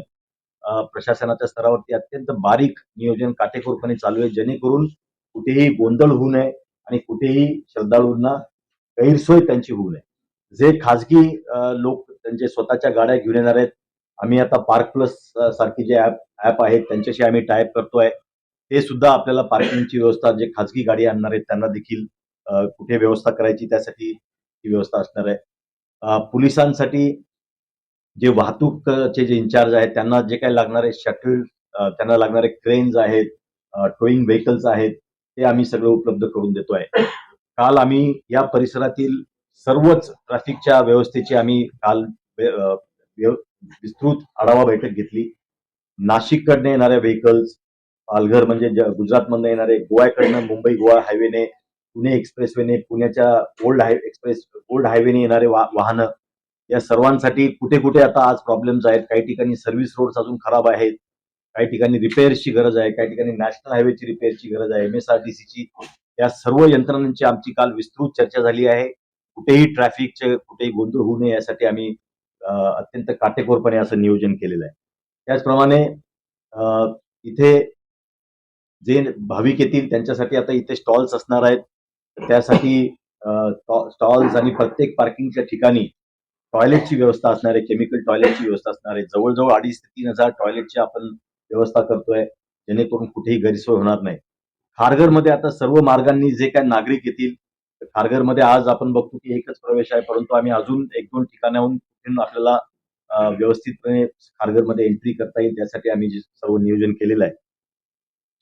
प्रशासनाच्या स्तरावरती अत्यंत बारीक नियोजन काटेकोरपणे चालू आहे, जेणेकरून कुठेही गोंधळ होऊ नये आणि कुठेही श्रद्धाळूंना गैरसोय त्यांची होऊ नये. जे खाजगी लोक त्यांचे स्वतःच्या गाड्या घेऊन येणार आहेत, आम्ही आता पार्क प्लस सारखी जे ऍप आहेत त्यांच्याशी आम्ही टायअप करतोय. ते सुद्धा आपल्याला पार्किंगची व्यवस्था, जे खाजगी गाडी आणणार आहेत त्यांना देखील कुठे व्यवस्था करायची त्यासाठी ही व्यवस्था असणार आहे. पोलिसांसाठी जे वाहतूकचे जे इन्चार्ज आहेत त्यांना जे काही लागणारे शटल, त्यांना लागणारे क्रेन्स आहेत, टोईंग व्हेकल्स आहेत, ते आम्ही सगळं उपलब्ध करून देतोय. काल आम्ही या परिसरातील सर्वच ट्रॅफिकच्या व्यवस्थेची आम्ही काल विस्तृत आढावा बैठक घेतली. नाशिककडनं येणाऱ्या व्हेकल्स, पालघर म्हणजे गुजरातमधनं येणारे, गोव्याकडनं मुंबई गोवा हायवेने, पुणे एक्सप्रेसवेने, पुण्याच्या ओल्ड हायवेने येणारे वाहनं, या सर्वांसाठी कुठे कुठे आता आज प्रॉब्लेम्स आहेत. काही ठिकाणी सर्व्हिस रोड्स अजून खराब आहेत, काही ठिकाणी रिपेअर्सची गरज आहे, काही ठिकाणी नॅशनल हायवेची रिपेअरची गरज आहे, MSRTCची. या सर्व यंत्रणांची आमची काल विस्तृत चर्चा झाली आहे. कुठेही ट्रॅफिकचे कुठेही गोंधळ होऊ नये यासाठी आम्ही अत्यंत काटेकोरपणे असं नियोजन केलेलं आहे. त्याचप्रमाणे इथे जे भाविक येतील त्यांच्यासाठी आता इथे स्टॉल्स असणार आहेत. त्यासाठी स्टॉल्स आणि प्रत्येक पार्किंगच्या ठिकाणी टॉयलेटची व्यवस्था असणार आहे, केमिकल टॉयलेटची व्यवस्था असणार आहे. जवळजवळ 2,500 ते 3,000 टॉयलेटची आपण व्यवस्था करतोय, जेणेकरून कुठेही गैरसोय होणार नाही. खारघरमध्ये आता सर्व मार्गांनी जे काही नागरिक येतील, तर खारघरमध्ये आज आपण बघतो की एकच प्रवेश आहे, परंतु आम्ही अजून 1-2 ठिकाणाहून आपल्याला व्यवस्थितपणे खारघरमध्ये एंट्री करता येईल, त्यासाठी आम्ही सर्व नियोजन केलेलं आहे.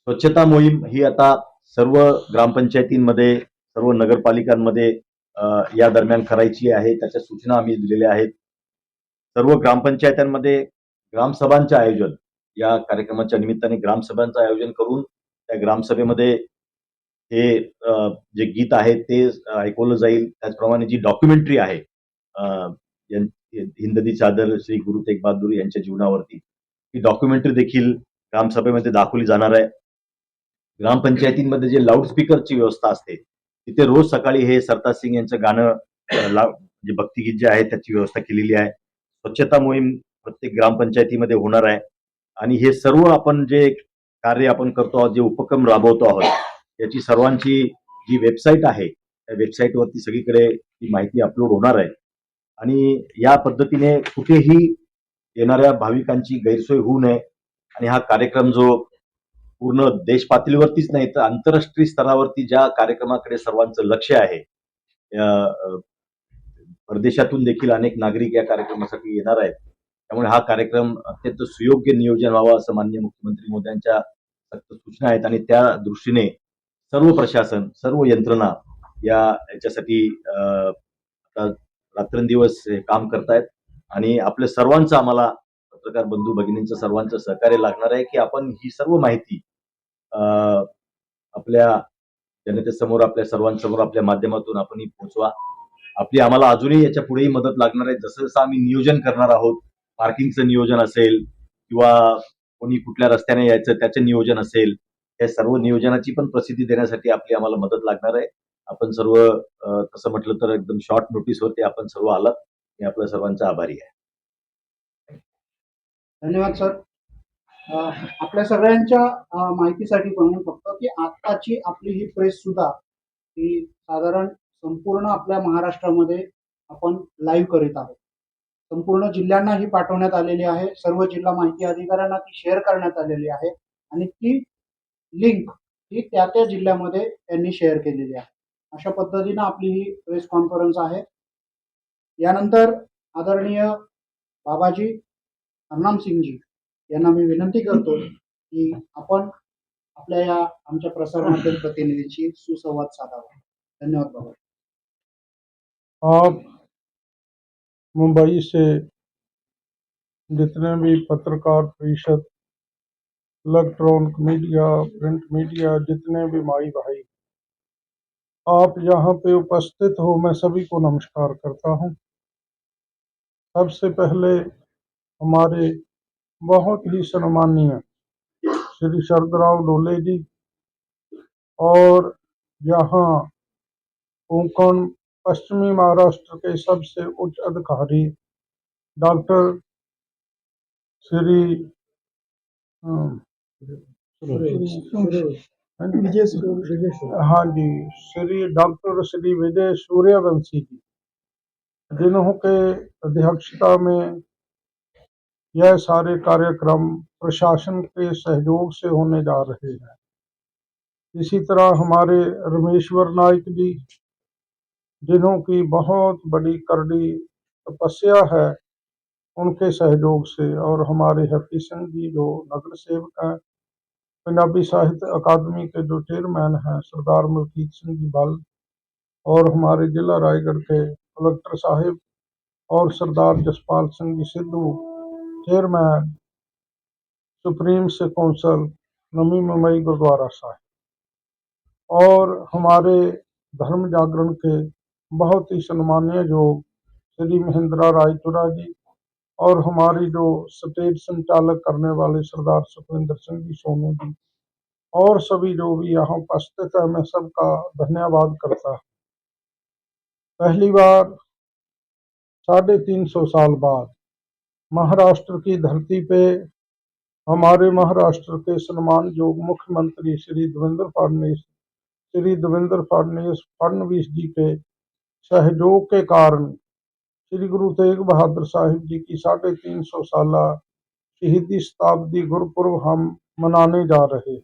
स्वच्छता मोहीम ही आता सर्व ग्रामपंचायतींमध्ये, सर्व नगरपालिकांमध्ये या दरम्यान करायची आहे. त्याच्या सूचना आम्ही दिलेल्या आहेत. सर्व ग्रामपंचायतांमध्ये ग्रामसभांचं आयोजन, या कार्यक्रमाच्या निमित्ताने ग्रामसभांचं आयोजन करून त्या ग्रामसभेमध्ये हे जे गीत आहे ते ऐकवलं जाईल. त्याचप्रमाणे जी डॉक्युमेंटरी आहे हिंददी चादर श्री गुरु तेग बहादूर यांच्या जीवनावरती, ही डॉक्युमेंटरी देखील ग्रामसभेमध्ये दाखवली जाणार आहे. ग्रामपंचायतींमध्ये जे लाऊडस्पीकरची व्यवस्था असते, तिथे रोज सकाळी हे सरताज सिंग यांचं गाणं जे भक्तिगीत जे आहे त्याची व्यवस्था केलेली आहे. स्वच्छता मोहीम प्रत्येक ग्रामपंचायतीमध्ये होणार आहे आणि हे सर्व आपण जे कार्य आपण करतो आहोत, जे उपक्रम राबवतो आहोत, याची सर्वांची जी वेबसाईट आहे, त्या वेबसाईटवरती सगळीकडे ही माहिती अपलोड होणार आहे आणि या पद्धतीने कुठेही येणाऱ्या भाविकांची गैरसोय होऊ नये आणि हा कार्यक्रम जो पूर्ण देश पातळीवरतीच नाही तर आंतरराष्ट्रीय स्तरावरती ज्या कार्यक्रमाकडे सर्वांचं लक्ष आहे, परदेशातून देखील अनेक नागरिक या कार्यक्रमासाठी येणार आहेत. त्यामुळे हा कार्यक्रम अत्यंत सुयोग्य नियोजन व्हावा असं माननीय मुख्यमंत्री मोदयांच्या सक्त सूचना आहेत आणि त्या दृष्टीने सर्व प्रशासन, सर्व यंत्रणा याच्यासाठी आता रात्रंदिवस हे काम करतायत आणि आपल्या सर्वांचं, आम्हाला पत्रकार बंधू भगिनींचं सर्वांचं सहकार्य लागणार आहे की आपण ही सर्व माहिती आपल्या जनतेसमोर, आपल्या सर्वांसमोर आपल्या माध्यमातून आपण ही पोहोचवा. आम्हाला अजूनही याच्या पुढेही मदत लागणार आहे. जसं जसं आम्ही नियोजन करणार आहोत, पार्किंगचं नियोजन असेल किंवा कोणी कुठल्या रस्त्याने यायचं त्याचं नियोजन असेल, या सर्व नियोजनाची पण प्रसिद्धी देण्यासाठी आम्हाला मदत लागणार आहे. आपण सर्व तसं म्हटलं तर एकदम शॉर्ट नोटीसवरती आपण सर्व आलात. मी आपल्या सर्वांचा आभारी आहे. धन्यवाद सर. आपल्या सगळ्यांच्या माहितीसाठी म्हणून फक्त की आताची आपली ही प्रेस सुद्धा ही साधारण संपूर्ण आपल्या महाराष्ट्रामध्ये आपण लाईव्ह करीत आहोत. संपूर्ण जिल्ह्यांना ही पाठवण्यात आलेली आहे. सर्व जिल्हा माहिती अधिकाऱ्यांना ती शेअर करण्यात आलेली आहे आणि ती लिंक ही त्या त्या जिल्ह्यामध्ये त्यांनी शेअर केलेली आहे. अशा पद्धतीनं आपली ही प्रेस कॉन्फरन्स आहे. यानंतर आदरणीय बाबाजी हरनाम सिंगजी यांना मी विनंती करतो की आपण आपल्या या आमच्या प्रसारमाध्यम प्रतिनिधींशी सुसंवाद साधावा. धन्यवाद बाबा. आप मुंबई से जितने भी पत्रकार परिषद, इलेक्ट्रॉनिक मीडिया, प्रिंट मीडिया, जितने भी माई भाई आप यहाँ पे उपस्थित हो, मैं सभी को नमस्कार करता हूँ। सबसे पहले हमारे बहुत ही सम्माननीय श्री शरदराव डोले जी और यहाँ कोंकण पश्चिमी महाराष्ट्र के सबसे उच्च अधिकारी डॉक्टर श्री हाँ जी, श्री डॉक्टर श्री विजय सूर्यवंशी जी, जिन्हों के अध्यक्षता में यह सारे कार्यक्रम प्रशासन के सहयोग से होने जा रहे हैं। इसी तरह हमारे रमेश्वर नाइक जी, जिन्हों की बहुत बड़ी करड़ी तपस्या है, उनके सहयोग से, और हमारे हैप्पी सिंह जी जो नगर सेवक हैं, पंजाबी साहित्य अकादमी के जो चेयरमैन हैं सरदार मलकीत सिंह जी बल, और हमारे जिला रायगढ़ के कलेक्टर साहिब और सरदार जसपाल सिंह जी सिद्धू, चेयरमैन सुप्रीम से कौंसल नवी मुंबई गुरुद्वारा साहिब, और हमारे धर्म जागरण के बहुत ही सम्मानीय जो श्री महेंद्रा रायचुरा जी, और हमारी जो स्टेज संचालक करने वाले सरदार सुखविंदर सिंह जी सोनू जी, और सभी जो भी यहाँ उपस्थित है, मैं सबका धन्यवाद करता। पहली बार 350 साल बाद महाराष्ट्र की धरती पे हमारे महाराष्ट्र के सम्मानयोग मुख्यमंत्री श्री देवेंद्र फडणवीस जी के सहयोग के कारण श्री गुरु तेग बहादुर साहिब जी की 350 साला शहीदी शताब्दी गुरुपुरब हम मनाने जा रहे हैं।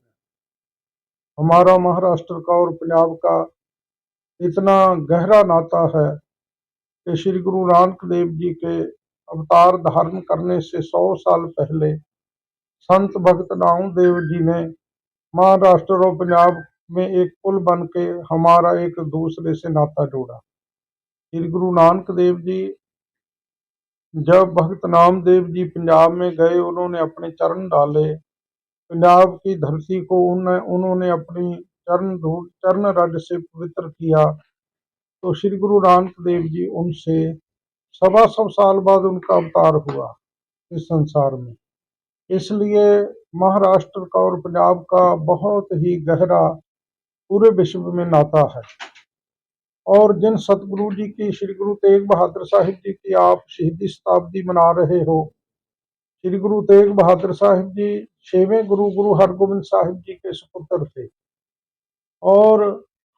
हमारा महाराष्ट्र का और पंजाब का इतना गहरा नाता है कि श्री गुरु नानक देव जी के अवतार धारण करने से 100 साल पहले संत भगत नामदेव जी ने महाराष्ट्र और पंजाब में एक पुल बन के हमारा एक दूसरे से नाता जोड़ा। श्री गुरु नानक देव जी जब भगत नामदेव जी पंजाब में गए, उन्होंने अपने चरण डाले, पंजाब की धरती को उन्होंने अपनी चरण रज से पवित्र किया, तो श्री गुरु नानक देव जी उनसे 125 साल बाद उनका अवतार हुआ इस संसार में। इसलिए महाराष्ट्र का और पंजाब का बहुत ही गहरा पूरे विश्व में नाता है। और जिन सतगुरु जी की श्री गुरु तेग बहादुर साहिब जी की आप शहीदी शताब्दी मना रहे हो, श्री गुरु तेग बहादुर साहिब जी 6वें गुरु हरगोबिंद साहिब जी के सुपुत्र थे और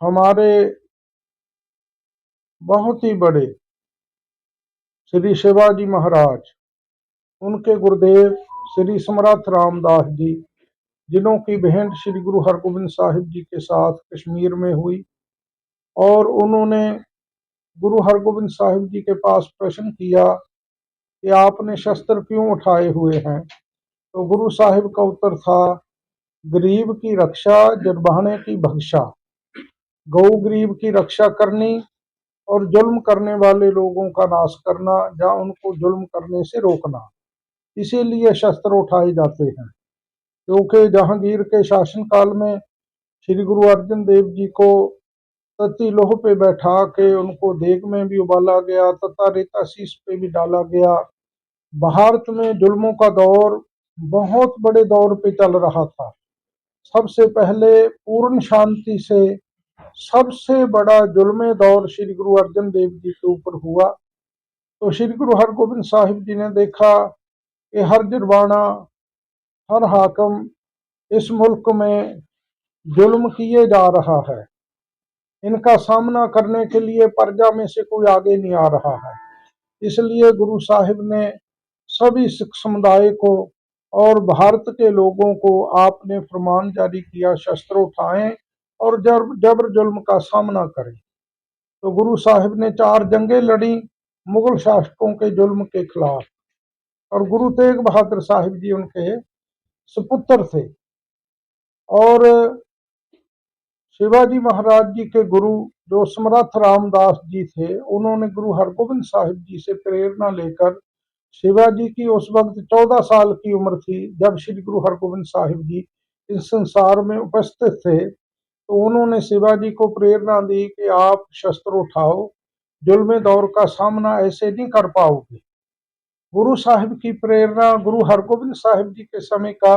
हमारे बहुत ही बड़े श्री शिवाजी महाराज, उनके गुरुदेव श्री समर्थ रामदास जी, जिन्हों की भेंट श्री गुरु हरगोबिंद साहिब जी के साथ कश्मीर में हुई, और उन्होंने गुरु हरगोबिंद साहिब जी के पास प्रश्न किया कि आपने शस्त्र क्यों उठाए हुए हैं, तो गुरु साहिब का उत्तर था, गरीब की रक्षा जरबाने की भक्षा, गौ गरीब की रक्षा करनी और जुल्म करने वाले लोगों का नाश करना या उनको जुल्म करने से रोकना, इसीलिए शस्त्र उठाए जाते हैं। क्योंकि जहांगीर के शासनकाल में श्री गुरु अर्जन देव जी को तती लोह पे बैठा के उनको देग में भी उबाला गया तथा रेता शीश पे भी डाला गया। भारत में जुल्मों का दौर बहुत बड़े दौर पे चल रहा था। सबसे पहले पूर्ण शांति से सबसे बड़ा जुल्मे दौर श्री गुरु अर्जन देव जी के ऊपर हुआ, तो श्री गुरु हरगोबिंद साहिब जी ने देखा कि हर जुर्बाना, हर हाकम इस मुल्क में जुल्म किए जा रहा है, इनका सामना करने के लिए प्रजा में से कोई आगे नहीं आ रहा है। इसलिए गुरु साहिब ने सभी सिख समुदाय को और भारत के लोगों को आपने फरमान जारी किया, शस्त्र उठाएं और जबर जुल्म का सामना करें। तो गुरु साहिब ने 4 जंगें लड़ी मुगल शासकों के जुल्म के खिलाफ, और गुरु तेग बहादुर साहिब जी उनके सुपुत्र थे। और शिवाजी महाराज जी के गुरु जो समर्थ रामदास जी थे, उन्होंने गुरु हरगोबिंद साहिब जी से प्रेरणा लेकर, शिवाजी की उस वक्त 14 साल की उम्र थी जब श्री गुरु हरगोबिंद साहिब जी इस संसार में उपस्थित थे, तो उन्होंने शिवाजी को प्रेरणा दी कि आप शस्त्र उठाओ, जुल्मे दौर का सामना ऐसे नहीं कर पाओगे। गुरु साहिब की प्रेरणा, गुरु हरगोबिंद साहिब जी के समय का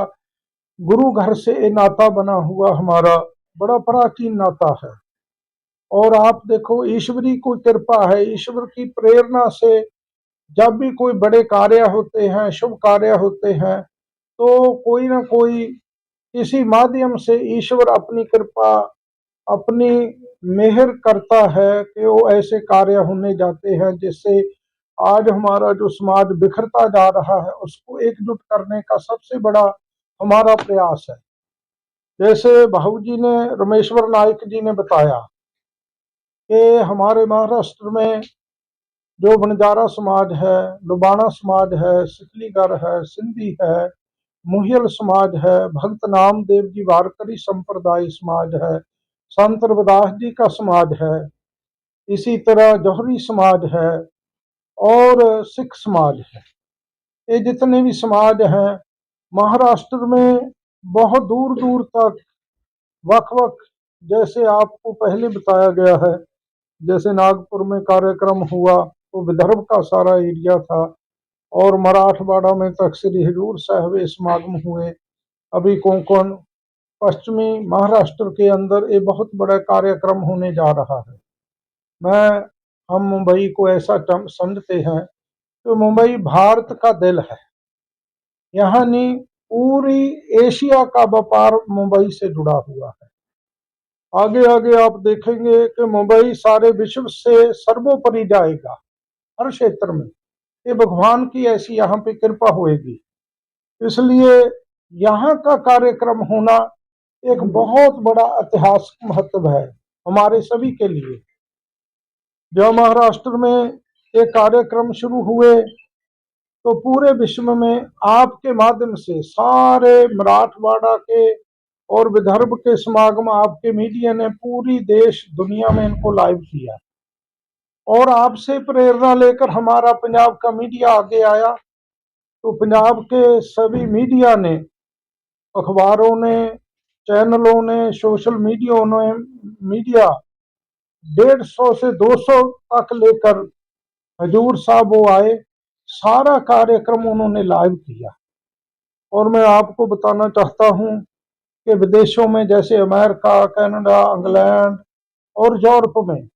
गुरु घर से नाता बना हुआ हमारा बड़ा प्राचीन नाता है। और आप देखो, ईश्वरी को कृपा है, ईश्वर की प्रेरणा से जब भी कोई बड़े कार्य होते हैं, शुभ कार्य होते हैं, तो कोई ना कोई किसी माध्यम से ईश्वर अपनी कृपा, अपनी मेहर करता है कि वो ऐसे कार्य होने जाते हैं जिससे आज हमारा जो समाज बिखरता जा रहा है उसको एकजुट करने का सबसे बड़ा हमारा प्रयास है। जैसे भाऊ जी ने, रमेश्वर नायक जी ने बताया कि हमारे महाराष्ट्र में जो बंजारा समाज है, लुबाना समाज है, सिकलीगर है, सिंधी है, मुहियल समाज है, भगत नामदेव जी वारकरी संप्रदाय समाज है, संत रविदास जी का समाज है, इसी तरह जौहरी समाज है और सिख समाज है। ये जितने भी समाज हैं महाराष्ट्र में बहुत दूर दूर तक वक वक, जैसे आपको पहले बताया गया है, जैसे नागपुर में कार्यक्रम हुआ तो विदर्भ का सारा एरिया था, और मराठवाड़ा में तक श्री हजूर साहब समागम हुए। अभी कोंकण पश्चिमी महाराष्ट्र के अंदर एक बहुत बड़ा कार्यक्रम होने जा रहा है। हम मुंबई को ऐसा समझते हैं कि मुंबई भारत का दिल है। यहाँ नहीं, पूरी एशिया का व्यापार मुंबई से जुड़ा हुआ है। आगे आगे आप देखेंगे कि मुंबई सारे विश्व से सर्वोपरि जाएगा हर क्षेत्र में। ये भगवान की ऐसी यहाँ पे कृपा होएगी। इसलिए यहाँ का कार्यक्रम होना एक बहुत बड़ा ऐतिहासिक महत्व है हमारे सभी के लिए। जब महाराष्ट्र में ये कार्यक्रम शुरू हुए तो पूरे विश्व में आपके माध्यम से सारे मराठवाड़ा के और विदर्भ के समागम आपके मीडिया ने पूरी देश दुनिया में इनको लाइव किया। और आपसे प्रेरणा लेकर हमारा पंजाब का मीडिया आगे आया, तो पंजाब के सभी मीडिया ने, अखबारों ने, चैनलों ने, सोशल मीडिया 150 से 200 तक लेकर हजूर साहब वो आए, सारा कार्यक्रम उन्होंने लाइव किया। और मैं आपको बताना चाहता हूं कि विदेशों में जैसे अमेरिका, कनाडा, इंग्लैंड और यूरोप में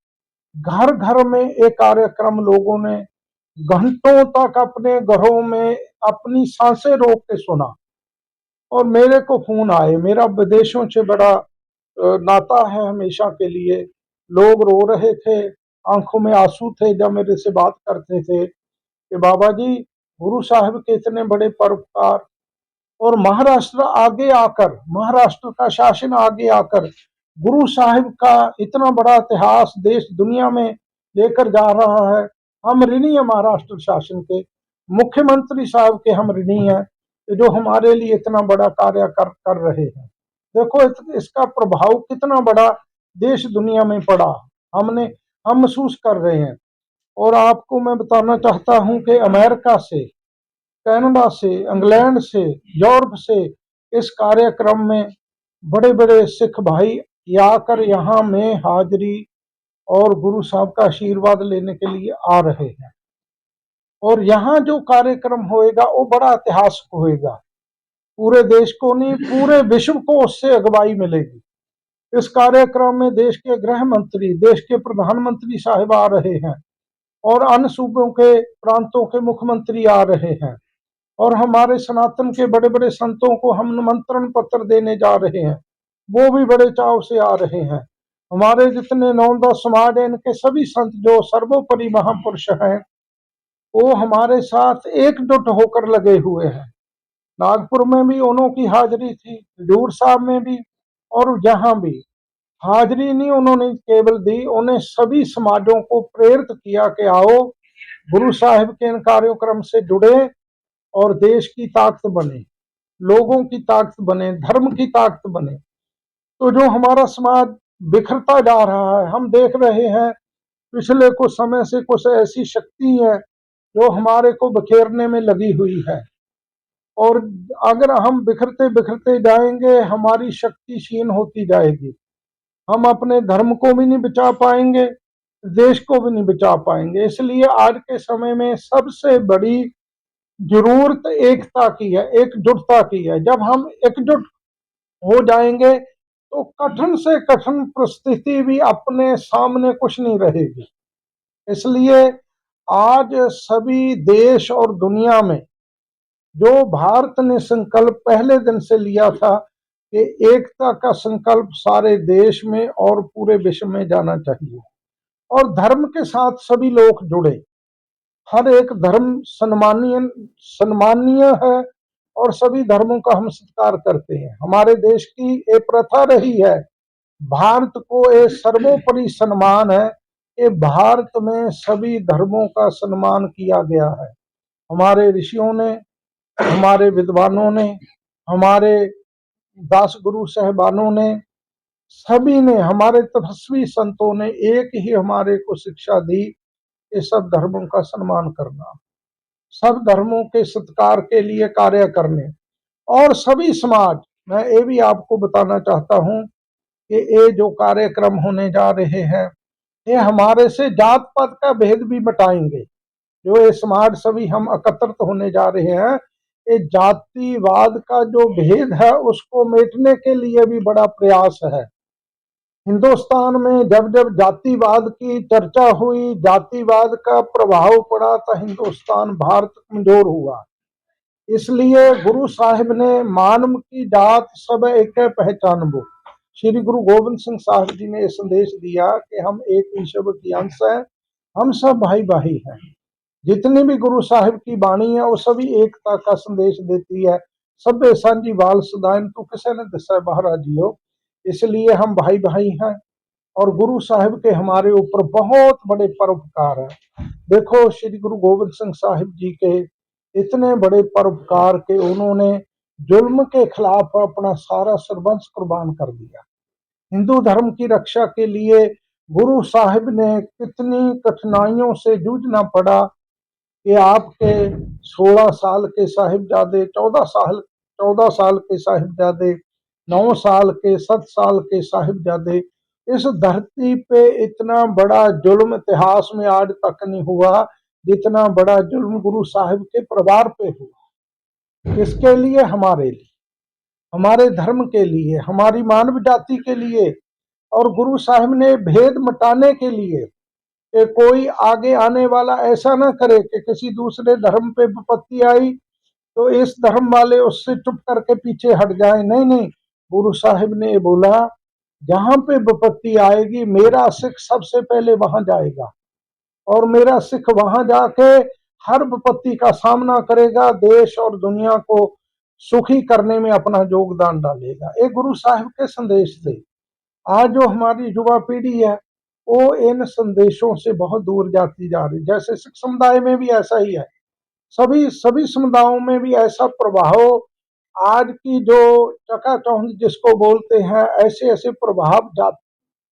घर घर में एक कार्यक्रम लोगों ने घंटों तक अपने घरों में अपनी सांसें रोक के सुना। और मेरे को फोन आए, मेरा विदेशों से बड़ा नाता है हमेशा के लिए। लोग रो रहे थे, आंखों में आंसू थे जब मेरे से बात करते थे कि बाबा जी, गुरु साहब के इतने बड़े परोपकार, और महाराष्ट्र आगे आकर, महाराष्ट्र का शासन आगे आकर गुरु साहिब का इतना बड़ा इतिहास देश दुनिया में लेकर जा रहा है। हम ऋणी है महाराष्ट्र शासन के, मुख्यमंत्री साहब के हम ऋणी हैं जो हमारे लिए इतना बड़ा कार्य कर रहे हैं। देखो इसका प्रभाव कितना बड़ा देश दुनिया में पड़ा, हम महसूस कर रहे हैं। और आपको मैं बताना चाहता हूं कि अमेरिका से, कनाडा से, इंग्लैंड से, यूरोप से इस कार्यक्रम में बड़े बड़े सिख भाई आकर यहाँ में हाजिरी और गुरु साहब का आशीर्वाद लेने के लिए आ रहे हैं। और यहाँ जो कार्यक्रम होएगा वो बड़ा ऐतिहासिक होएगा, पूरे देश को नहीं पूरे विश्व को उससे अगवाई मिलेगी। इस कार्यक्रम में देश के गृह मंत्री, देश के प्रधानमंत्री साहिब आ रहे हैं और अन्य सूबों के प्रांतों के मुख्यमंत्री आ रहे हैं, और हमारे सनातन के बड़े बड़े संतों को हम निमंत्रण पत्र देने जा रहे हैं, वो भी बड़े चाव से आ रहे हैं। हमारे जितने 9-10 समाज हैं, इनके सभी संत जो सर्वोपरि महापुरुष हैं, वो हमारे साथ एकजुट होकर लगे हुए हैं। नागपुर में भी उन्हों की हाजिरी थी, हजूर साहब में भी, और यहाँ भी हाजिरी नहीं उन्होंने केवल दी, उन्हें सभी समाजों को प्रेरित किया कि आओ गुरु साहिब के इन कार्यक्रम से जुड़े और देश की ताकत बने, लोगों की ताकत बने, धर्म की ताकत बने। तो जो हमारा समाज बिखरता जा रहा है, हम देख रहे हैं पिछले कुछ समय से कुछ ऐसी शक्ति है जो हमारे को बिखेरने में लगी हुई है। और अगर हम बिखरते बिखरते जाएंगे, हमारी शक्ति क्षीण होती जाएगी, हम अपने धर्म को भी नहीं बचा पाएंगे, देश को भी नहीं बचा पाएंगे। इसलिए आज के समय में सबसे बड़ी जरूरत एकता की है, एकजुटता की है। जब हम एकजुट हो जाएंगे तो कठिन से कठिन परिस्थिति भी अपने सामने कुछ नहीं रहेगी। इसलिए आज सभी देश और दुनिया में जो भारत ने संकल्प पहले दिन से लिया था कि एकता का संकल्प सारे देश में और पूरे विश्व में जाना चाहिए, और धर्म के साथ सभी लोग जुड़े। हर एक धर्म सम्मानीय है और सभी धर्मों का हम सत्कार करते हैं। हमारे देश की एक प्रथा रही है, भारत को एक सर्वोपरि सम्मान है कि भारत में सभी धर्मों का सम्मान किया गया है। हमारे ऋषियों ने, हमारे विद्वानों ने, हमारे दास गुरु साहिबानों ने, सभी ने, हमारे तपस्वी संतों ने एक ही हमारे को शिक्षा दी कि सब धर्मों का सम्मान करना, सब धर्मों के सत्कार के लिए कार्य करने। और सभी समाज, मैं ये भी आपको बताना चाहता हूं कि ये जो कार्यक्रम होने जा रहे हैं, ये हमारे से जात पात का भेद भी मिटाएंगे। जो ये समाज सभी हम एकत्रित होने जा रहे हैं, ये जातिवाद का जो भेद है उसको मिटने के लिए भी बड़ा प्रयास है। हिंदुस्तान में जब जब जातिवाद की चर्चा हुई, जातिवाद का प्रभाव पड़ा, तो हिंदुस्तान भारत कमजोर हुआ। इसलिए गुरु साहिब ने मानव की जात सब एक पहचानबो। श्री गुरु गोविंद सिंह साहब जी ने संदेश दिया कि हम एक ईश्वर की अंश हैं, हम सब भाई भाई हैं। जितनी भी गुरु साहिब की वाणी है वो सभी एकता का संदेश देती है। सभ्य सांझी बाल सुदान तू किसे ने दसा बहरा जियो। इसलिए हम भाई भाई हैं और गुरु साहिब के हमारे ऊपर बहुत बड़े परोपकार है। देखो श्री गुरु गोविंद सिंह साहिब जी के इतने बड़े परोपकार के उन्होंने जुल्म के खिलाफ अपना सारा सर्वंश कुर्बान कर दिया। हिंदू धर्म की रक्षा के लिए गुरु साहिब ने कितनी कठिनाइयों से जूझना पड़ा कि आपके 16 साल के साहिबजादे, 14 साल के साहिबजादे, 9 साल के, 7 साल के साहिबजादे, इस धरती पे इतना बड़ा जुल्म इतिहास में आज तक नहीं हुआ जितना बड़ा जुल्म गुरु साहिब के परिवार पे हुआ। किसके लिए? हमारे लिए, हमारे धर्म के लिए, हमारी मानव जाति के लिए। और गुरु साहिब ने भेद मिटाने के लिए कि कोई आगे आने वाला ऐसा ना करे कि किसी दूसरे धर्म पे विपत्ति आई तो इस धर्म वाले उससे चुप करके पीछे हट जाए। नहीं नहीं, गुरु साहिब ने बोला जहां पे विपत्ति आएगी मेरा सिख सबसे पहले वहां जाएगा और मेरा सिख वहां जाके हर विपत्ति का सामना करेगा, देश और दुनिया को सुखी करने में अपना योगदान डालेगा। एक गुरु साहिब के संदेश से आज जो हमारी युवा पीढ़ी है वो इन संदेशों से बहुत दूर जाती जा रही। जैसे सिख समुदाय में भी ऐसा ही है, सभी सभी समुदायों में भी ऐसा प्रभाव आज की जो चकाचौंध जिसको बोलते हैं, ऐसे ऐसे प्रभाव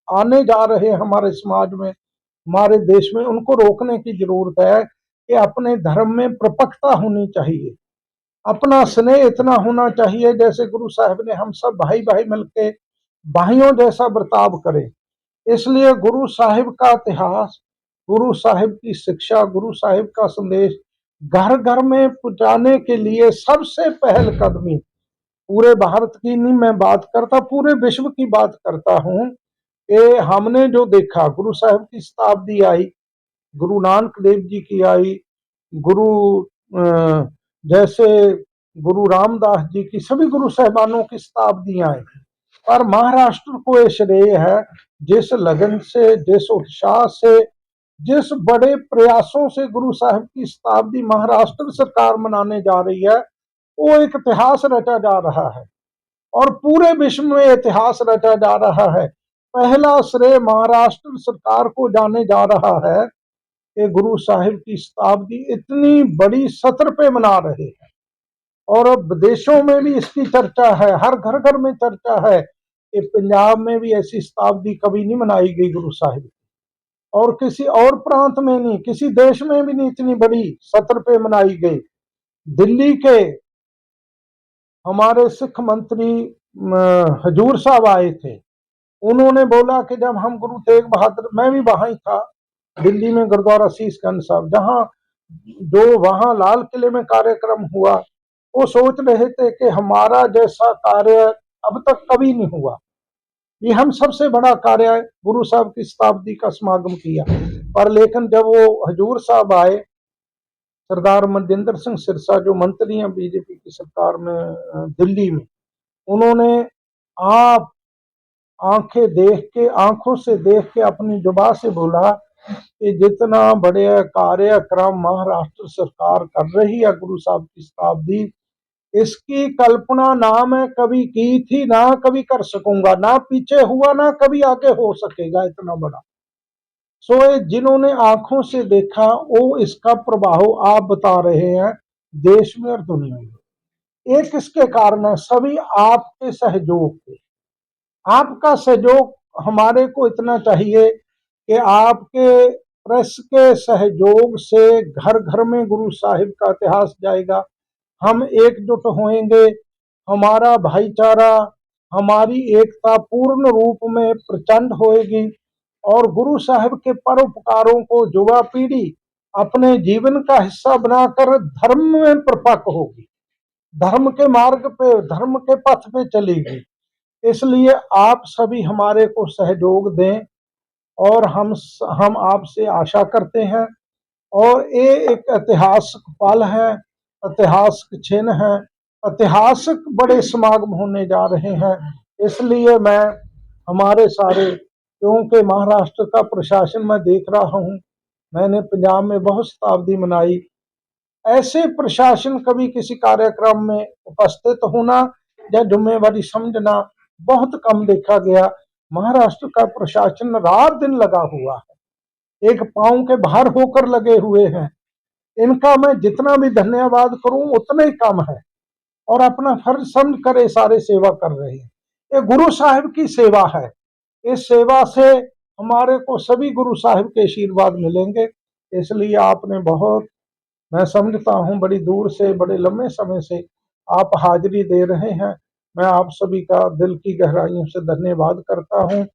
आने जा रहे हैं हमारे समाज में, हमारे देश में। उनको रोकने की जरूरत है कि अपने धर्म में प्रपक्ता होनी चाहिए, अपना स्नेह इतना होना चाहिए जैसे गुरु साहिब ने हम सब भाई भाई मिलके भाइयों जैसा बर्ताव करें। इसलिए गुरु साहिब का इतिहास, गुरु साहिब की शिक्षा, गुरु साहिब का संदेश घर घर में पहुंचाने के लिए सबसे पहल कदमी पूरे भारत की नहीं मैं बात करता, पूरे विश्व की बात करता हूं कि हमने जो देखा गुरु साहिब की शताब्दी आई, गुरु नानक देव जी की आई, गुरु जैसे गुरु रामदास जी की, सभी गुरु साहिबानों की शताब्दियां आई। पर महाराष्ट्र को ये श्रेय है जिस लगन से, जिस उत्साह से, जिस बड़े प्रयासों से गुरु साहिब की शताब्दी महाराष्ट्र सरकार मनाने जा रही है, वो एक इतिहास रचा जा रहा है और पूरे विश्व में इतिहास रचा जा रहा है। पहला श्रेय महाराष्ट्र सरकार को जाने जा रहा है कि गुरु साहिब की शताब्दी इतनी बड़ी सत्र पे मना रहे हैं और अब विदेशों में भी इसकी चर्चा है, हर घर घर में चर्चा है कि पंजाब में भी ऐसी शताब्दी कभी नहीं मनाई गई गुरु साहिब की, और किसी और प्रांत में नहीं, किसी देश में भी नहीं इतनी बड़ी सत्र पे मनाई गई। दिल्ली के हमारे सिख मंत्री हजूर साहब आए थे, उन्होंने बोला कि जब हम गुरु तेग बहादुर, मैं भी वहां ही था दिल्ली में गुरुद्वारा शीशगंज साहब, जहां जो वहां लाल किले में कार्यक्रम हुआ, वो सोच रहे थे कि हमारा जैसा कार्य अब तक कभी नहीं हुआ, ये हम सबसे बड़ा कार्य गुरु साहब की शताब्दी का समागम किया। पर लेकिन जब वो हजूर साहब आए, सरदार मनजिंदर सिंह सिरसा जो मंत्री हैं बीजेपी की सरकार में दिल्ली में, उन्होंने आप आंखें देख के, आंखों से देख के अपनी जुबान से बोला कि जितना बड़े कार्यक्रम महाराष्ट्र सरकार कर रही है गुरु साहब की शताब्दी, इसकी कल्पना ना मैं कभी की थी, ना कभी कर सकूंगा, ना पीछे हुआ, ना कभी आगे हो सकेगा इतना बड़ा। सो जिन्होंने आंखों से देखा वो इसका प्रभाव आप बता रहे हैं देश में और दुनिया में। एक इसके कारण है सभी आपके सहयोग के, आपका सहयोग हमारे को इतना चाहिए कि आपके प्रेस के सहयोग से घर घर में गुरु साहिब का इतिहास जाएगा, हम एकजुट होंगे, हमारा भाईचारा, हमारी एकता पूर्ण रूप में प्रचंड होएगी और गुरु साहिब के परोपकारों को युवा पीढ़ी अपने जीवन का हिस्सा बनाकर धर्म में परिपक्व होगी, धर्म के मार्ग पे, धर्म के पथ पे चलेगी। इसलिए आप सभी हमारे को सहयोग दें और हम आपसे आशा करते हैं। और ये एक ऐतिहासिक पल है ऐतिहासिक क्षण है, ऐतिहासिक बड़े समागम होने जा रहे हैं। इसलिए मैं हमारे सारे, क्योंकि महाराष्ट्र का प्रशासन मैं देख रहा हूँ, मैंने पंजाब में बहुत शताब्दी मनाई, ऐसे प्रशासन कभी किसी कार्यक्रम में उपस्थित होना या जिम्मेवारी समझना बहुत कम देखा गया। महाराष्ट्र का प्रशासन रात दिन लगा हुआ है, एक पांव के बाहर होकर लगे हुए हैं। इनका मैं जितना भी धन्यवाद करूं उतना ही कम है, और अपना फर्ज समझ कर ये सारे सेवा कर रहे हैं। ये गुरु साहिब की सेवा है, इस सेवा से हमारे को सभी गुरु साहिब के आशीर्वाद मिलेंगे। इसलिए आपने बहुत, मैं समझता हूं, बड़ी दूर से, बड़े लंबे समय से आप हाजिरी दे रहे हैं। मैं आप सभी का दिल की गहराइयों से धन्यवाद करता हूं,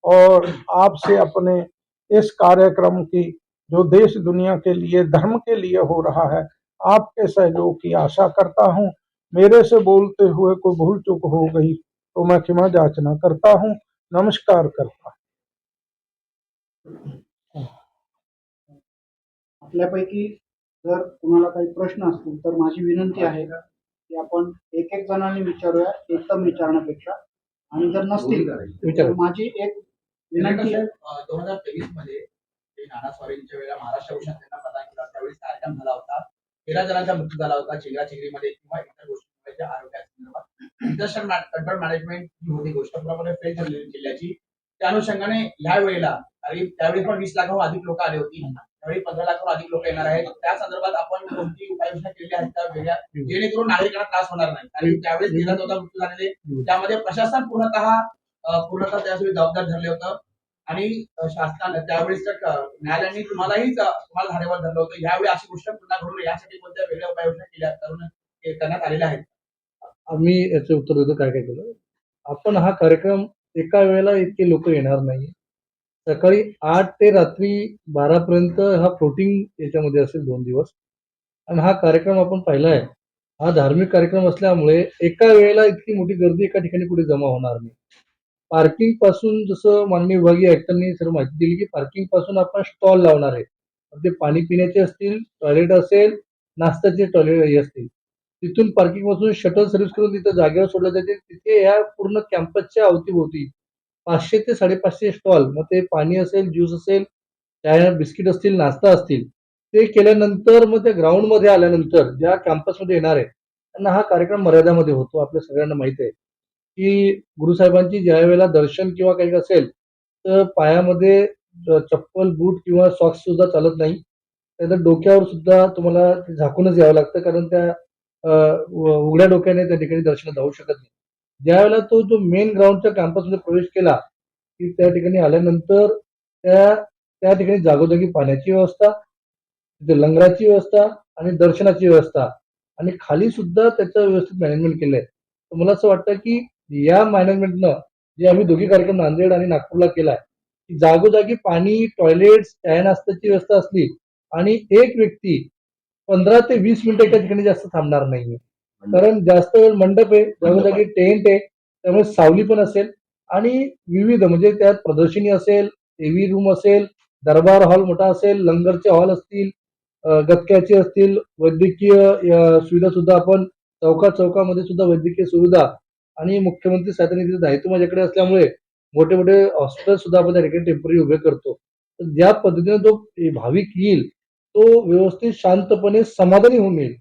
और आपसे अपने इस कार्यक्रम की, जो देश दुनिया के लिए, धर्म के लिए हो रहा है, आपके सहयोग की आशा करता हूं। मेरे से बोलते हुए कोई भूल चूक हो गई तो मैं क्षमा याचना करता हूं। नमस्कार करता हूं। आपल्यापैकी जर कुणाला काही प्रश्न असतील तर माझी विनंती आहे की आपण एक एक जणांनी विचारूया, एकदम विचारण्यापेक्षा. आणि जर नसतील तर माझी एक विनंती आहे. 2023 मध्ये ते नाना स्वारींच्या वेळेला महाराष्ट्र भूषण त्यांना प्रदान केला, त्यावेळी कार्यक्रम झाला होता. 13 जणांचा मृत्यू झाला होता चिंगराचिंगरीमध्ये किंवा इतर गोष्टींच्या आरोग्यासंदर्भात. डिझास्टर कंट्रोल मॅनेजमेंट ही होती गोष्ट पूर्णपणे फेल झालेली जिल्ह्याची. त्या अनुषंगाने ह्या वेळेला, आणि त्यावेळी पण 20 लाखाहून अधिक लोक आले होती, त्यावेळी 15 लाखाहून अधिक लोक येणार आहेत. त्या संदर्भात आपण कोणती उपाययोजना केली आहेत त्या वेगळ्या, जेणेकरून नागरिकांना त्रास होणार नाही. आणि त्यावेळेस 13-14 मृत्यू झालेले, त्यामध्ये प्रशासन पूर्णतः त्यासाठी जबाबदार ठरले होतं. आणि शासनाने त्यावेळेस न्यायालयाने तुम्हाला धारेवर धरलं होतं. यावेळी अशी गोष्ट पुन्हा घडू नये यासाठी कोणत्या वेगळ्या उपाययोजना करण्यात आलेल्या आहेत? आम्ही याचे उत्तर देतो काय काय केलं. आपण हा कार्यक्रम एका वेळेला इतके लोक येणार नाही. सकाळी 8 ते रात्री 12 पर्यंत हा फ्लोटिंग याच्यामध्ये असेल 2 दिवस. आणि हा कार्यक्रम आपण पाहिला आहे, हा धार्मिक कार्यक्रम असल्यामुळे एका वेळेला इतकी मोठी गर्दी एका ठिकाणी कुठे जमा होणार नाही. पार्किंग पासून, जसं माननीय विभागीय आयुक्तांनी सर्व माहिती दिली, की पार्किंग पासून आपण स्टॉल लावणार आहे. ते पाणी पिण्याचे असतील, टॉयलेट असेल, नाश्त्याचे टॉयलेट असतील, तिथून पार्किंग पासून शटल सर्व्हिस करून तिथं जागेवर सोडलं जाते. तिथे या पूर्ण कॅम्पसच्या अवतीभोवती 500 ते 550 स्टॉल, मग ते पाणी असेल, ज्यूस असेल, चाय बिस्किट असतील, नाश्ता असतील, ते केल्यानंतर मग त्या ग्राउंडमध्ये आल्यानंतर ज्या कॅम्पसमध्ये येणार आहे त्यांना हा कार्यक्रम मर्यादामध्ये होतो. आपल्या सगळ्यांना माहिती आहे की गुरुसाहेबांची ज्या वेळेला दर्शन किंवा काही असेल तर पायामध्ये चप्पल, बूट किंवा सॉक्स सुद्धा चालत नाही. त्यानंतर डोक्यावर सुद्धा तुम्हाला ते झाकूनच यावं लागतं, कारण त्या उघड्या डोक्याने त्या ठिकाणी दर्शन जाऊ शकत नाही. ज्यावेळेला तो जो मेन ग्राउंडच्या कॅम्पसमध्ये प्रवेश केला की त्या ठिकाणी आल्यानंतर त्या त्या ठिकाणी जागोजागी पाण्याची व्यवस्था, तिथे लंगराची व्यवस्था आणि दर्शनाची व्यवस्था, आणि खाली सुद्धा त्याचं व्यवस्थित मॅनेजमेंट केलंय. तर मला असं वाटतं की या मॅनेजमेंटनं, जे आम्ही दोघी कार्यक्रम नांदेड आणि नागपूरला केलाय, की जागोजागी पाणी, टॉयलेट्स, चाय नाश्त्याची व्यवस्था असली, आणि एक व्यक्ती 15 ते 20 मिनिटं एका ठिकाणी जास्त थांबणार नाहीये. कारण जास्त वेळ मंडप आहे, जागोजागी टेंट आहे, त्यामुळे सावली पण असेल, आणि विविध, म्हणजे त्यात प्रदर्शनी असेल, टीव्ही रूम असेल, दरबार हॉल मोठा असेल, लंगरचे हॉल असतील, गतक्याचे असतील, वैद्यकीय सुविधा सुद्धा आपण चौकामध्ये सुद्धा वैद्यकीय सुविधा, आणि मुख्यमंत्री सहायता निधीचं दायित्व माझ्याकडे असल्यामुळे मोठे मोठे हॉस्पिटल सुद्धा आपण त्या ठिकाणी टेम्पररी उभे करतो. तर ज्या पद्धतीने तो भाविक येईल तो व्यवस्थित शांतपणे समाधानी होऊन येईल.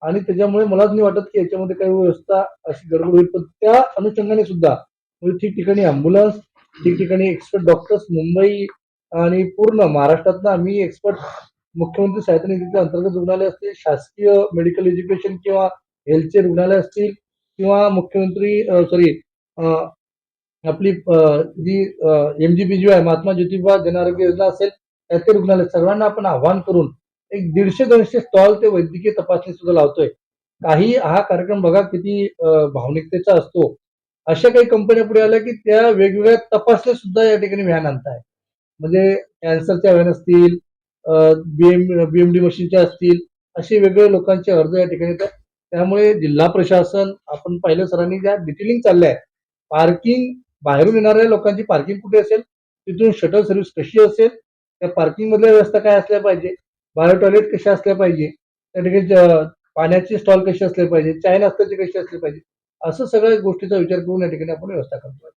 आणि त्याच्यामुळे मलाच नाही वाटत की याच्यामध्ये काही व्यवस्था अशी गडबड होईल. पण त्या अनुषंगाने सुद्धा म्हणजे ठिकठिकाणी अँब्युलन्स, ठिकठिकाणी एक्सपर्ट डॉक्टर्स, मुंबई आणि पूर्ण महाराष्ट्रातनं आम्ही एक्सपर्ट, मुख्यमंत्री सहायता निधीच्या अंतर्गत रुग्णालय असतील, शासकीय मेडिकल एज्युकेशन किंवा हेल्थचे रुग्णालय असतील, किंवा मुख्यमंत्री आपली जी MGBGY महात्मा ज्योतिबा जन आरोग्य योजना असेल, त्याचे रुग्णालय, सर्वांना आपण आव्हान करून एक 150-200 स्टॉल ते वैद्यकीय तपासणी सुद्धा लावतोय. काही हा कार्यक्रम बघा किती भावनिकतेचा असतो. अशा काही कंपन्या पुढे आल्या की त्या वेगवेगळ्या तपासण्या सुद्धा या ठिकाणी व्हॅन आणताय. म्हणजे कॅन्सरच्या व्हॅन असतील, BMD मशीनच्या असतील, असे वेगवेगळ्या लोकांचे अर्ज या ठिकाणी येतात. त्यामुळे जिल्हा प्रशासन, आपण पाहिलं सरांनी ज्या डिटेलिंग चाललंय, पार्किंग, बाहेरून येणाऱ्या लोकांची पार्किंग कुठे असेल, तिथून शटल सर्व्हिस कशी असेल, त्या पार्किंग मधल्या व्यवस्था काय असल्या पाहिजे, बायो टॉयलेट कशा असल्या पाहिजे, त्या ठिकाणी पाण्याचे स्टॉल कसे असले पाहिजे, चाय नाश्त्याचे कसे असले पाहिजे, असं सगळ्या गोष्टीचा विचार करून या ठिकाणी आपण व्यवस्था करतो.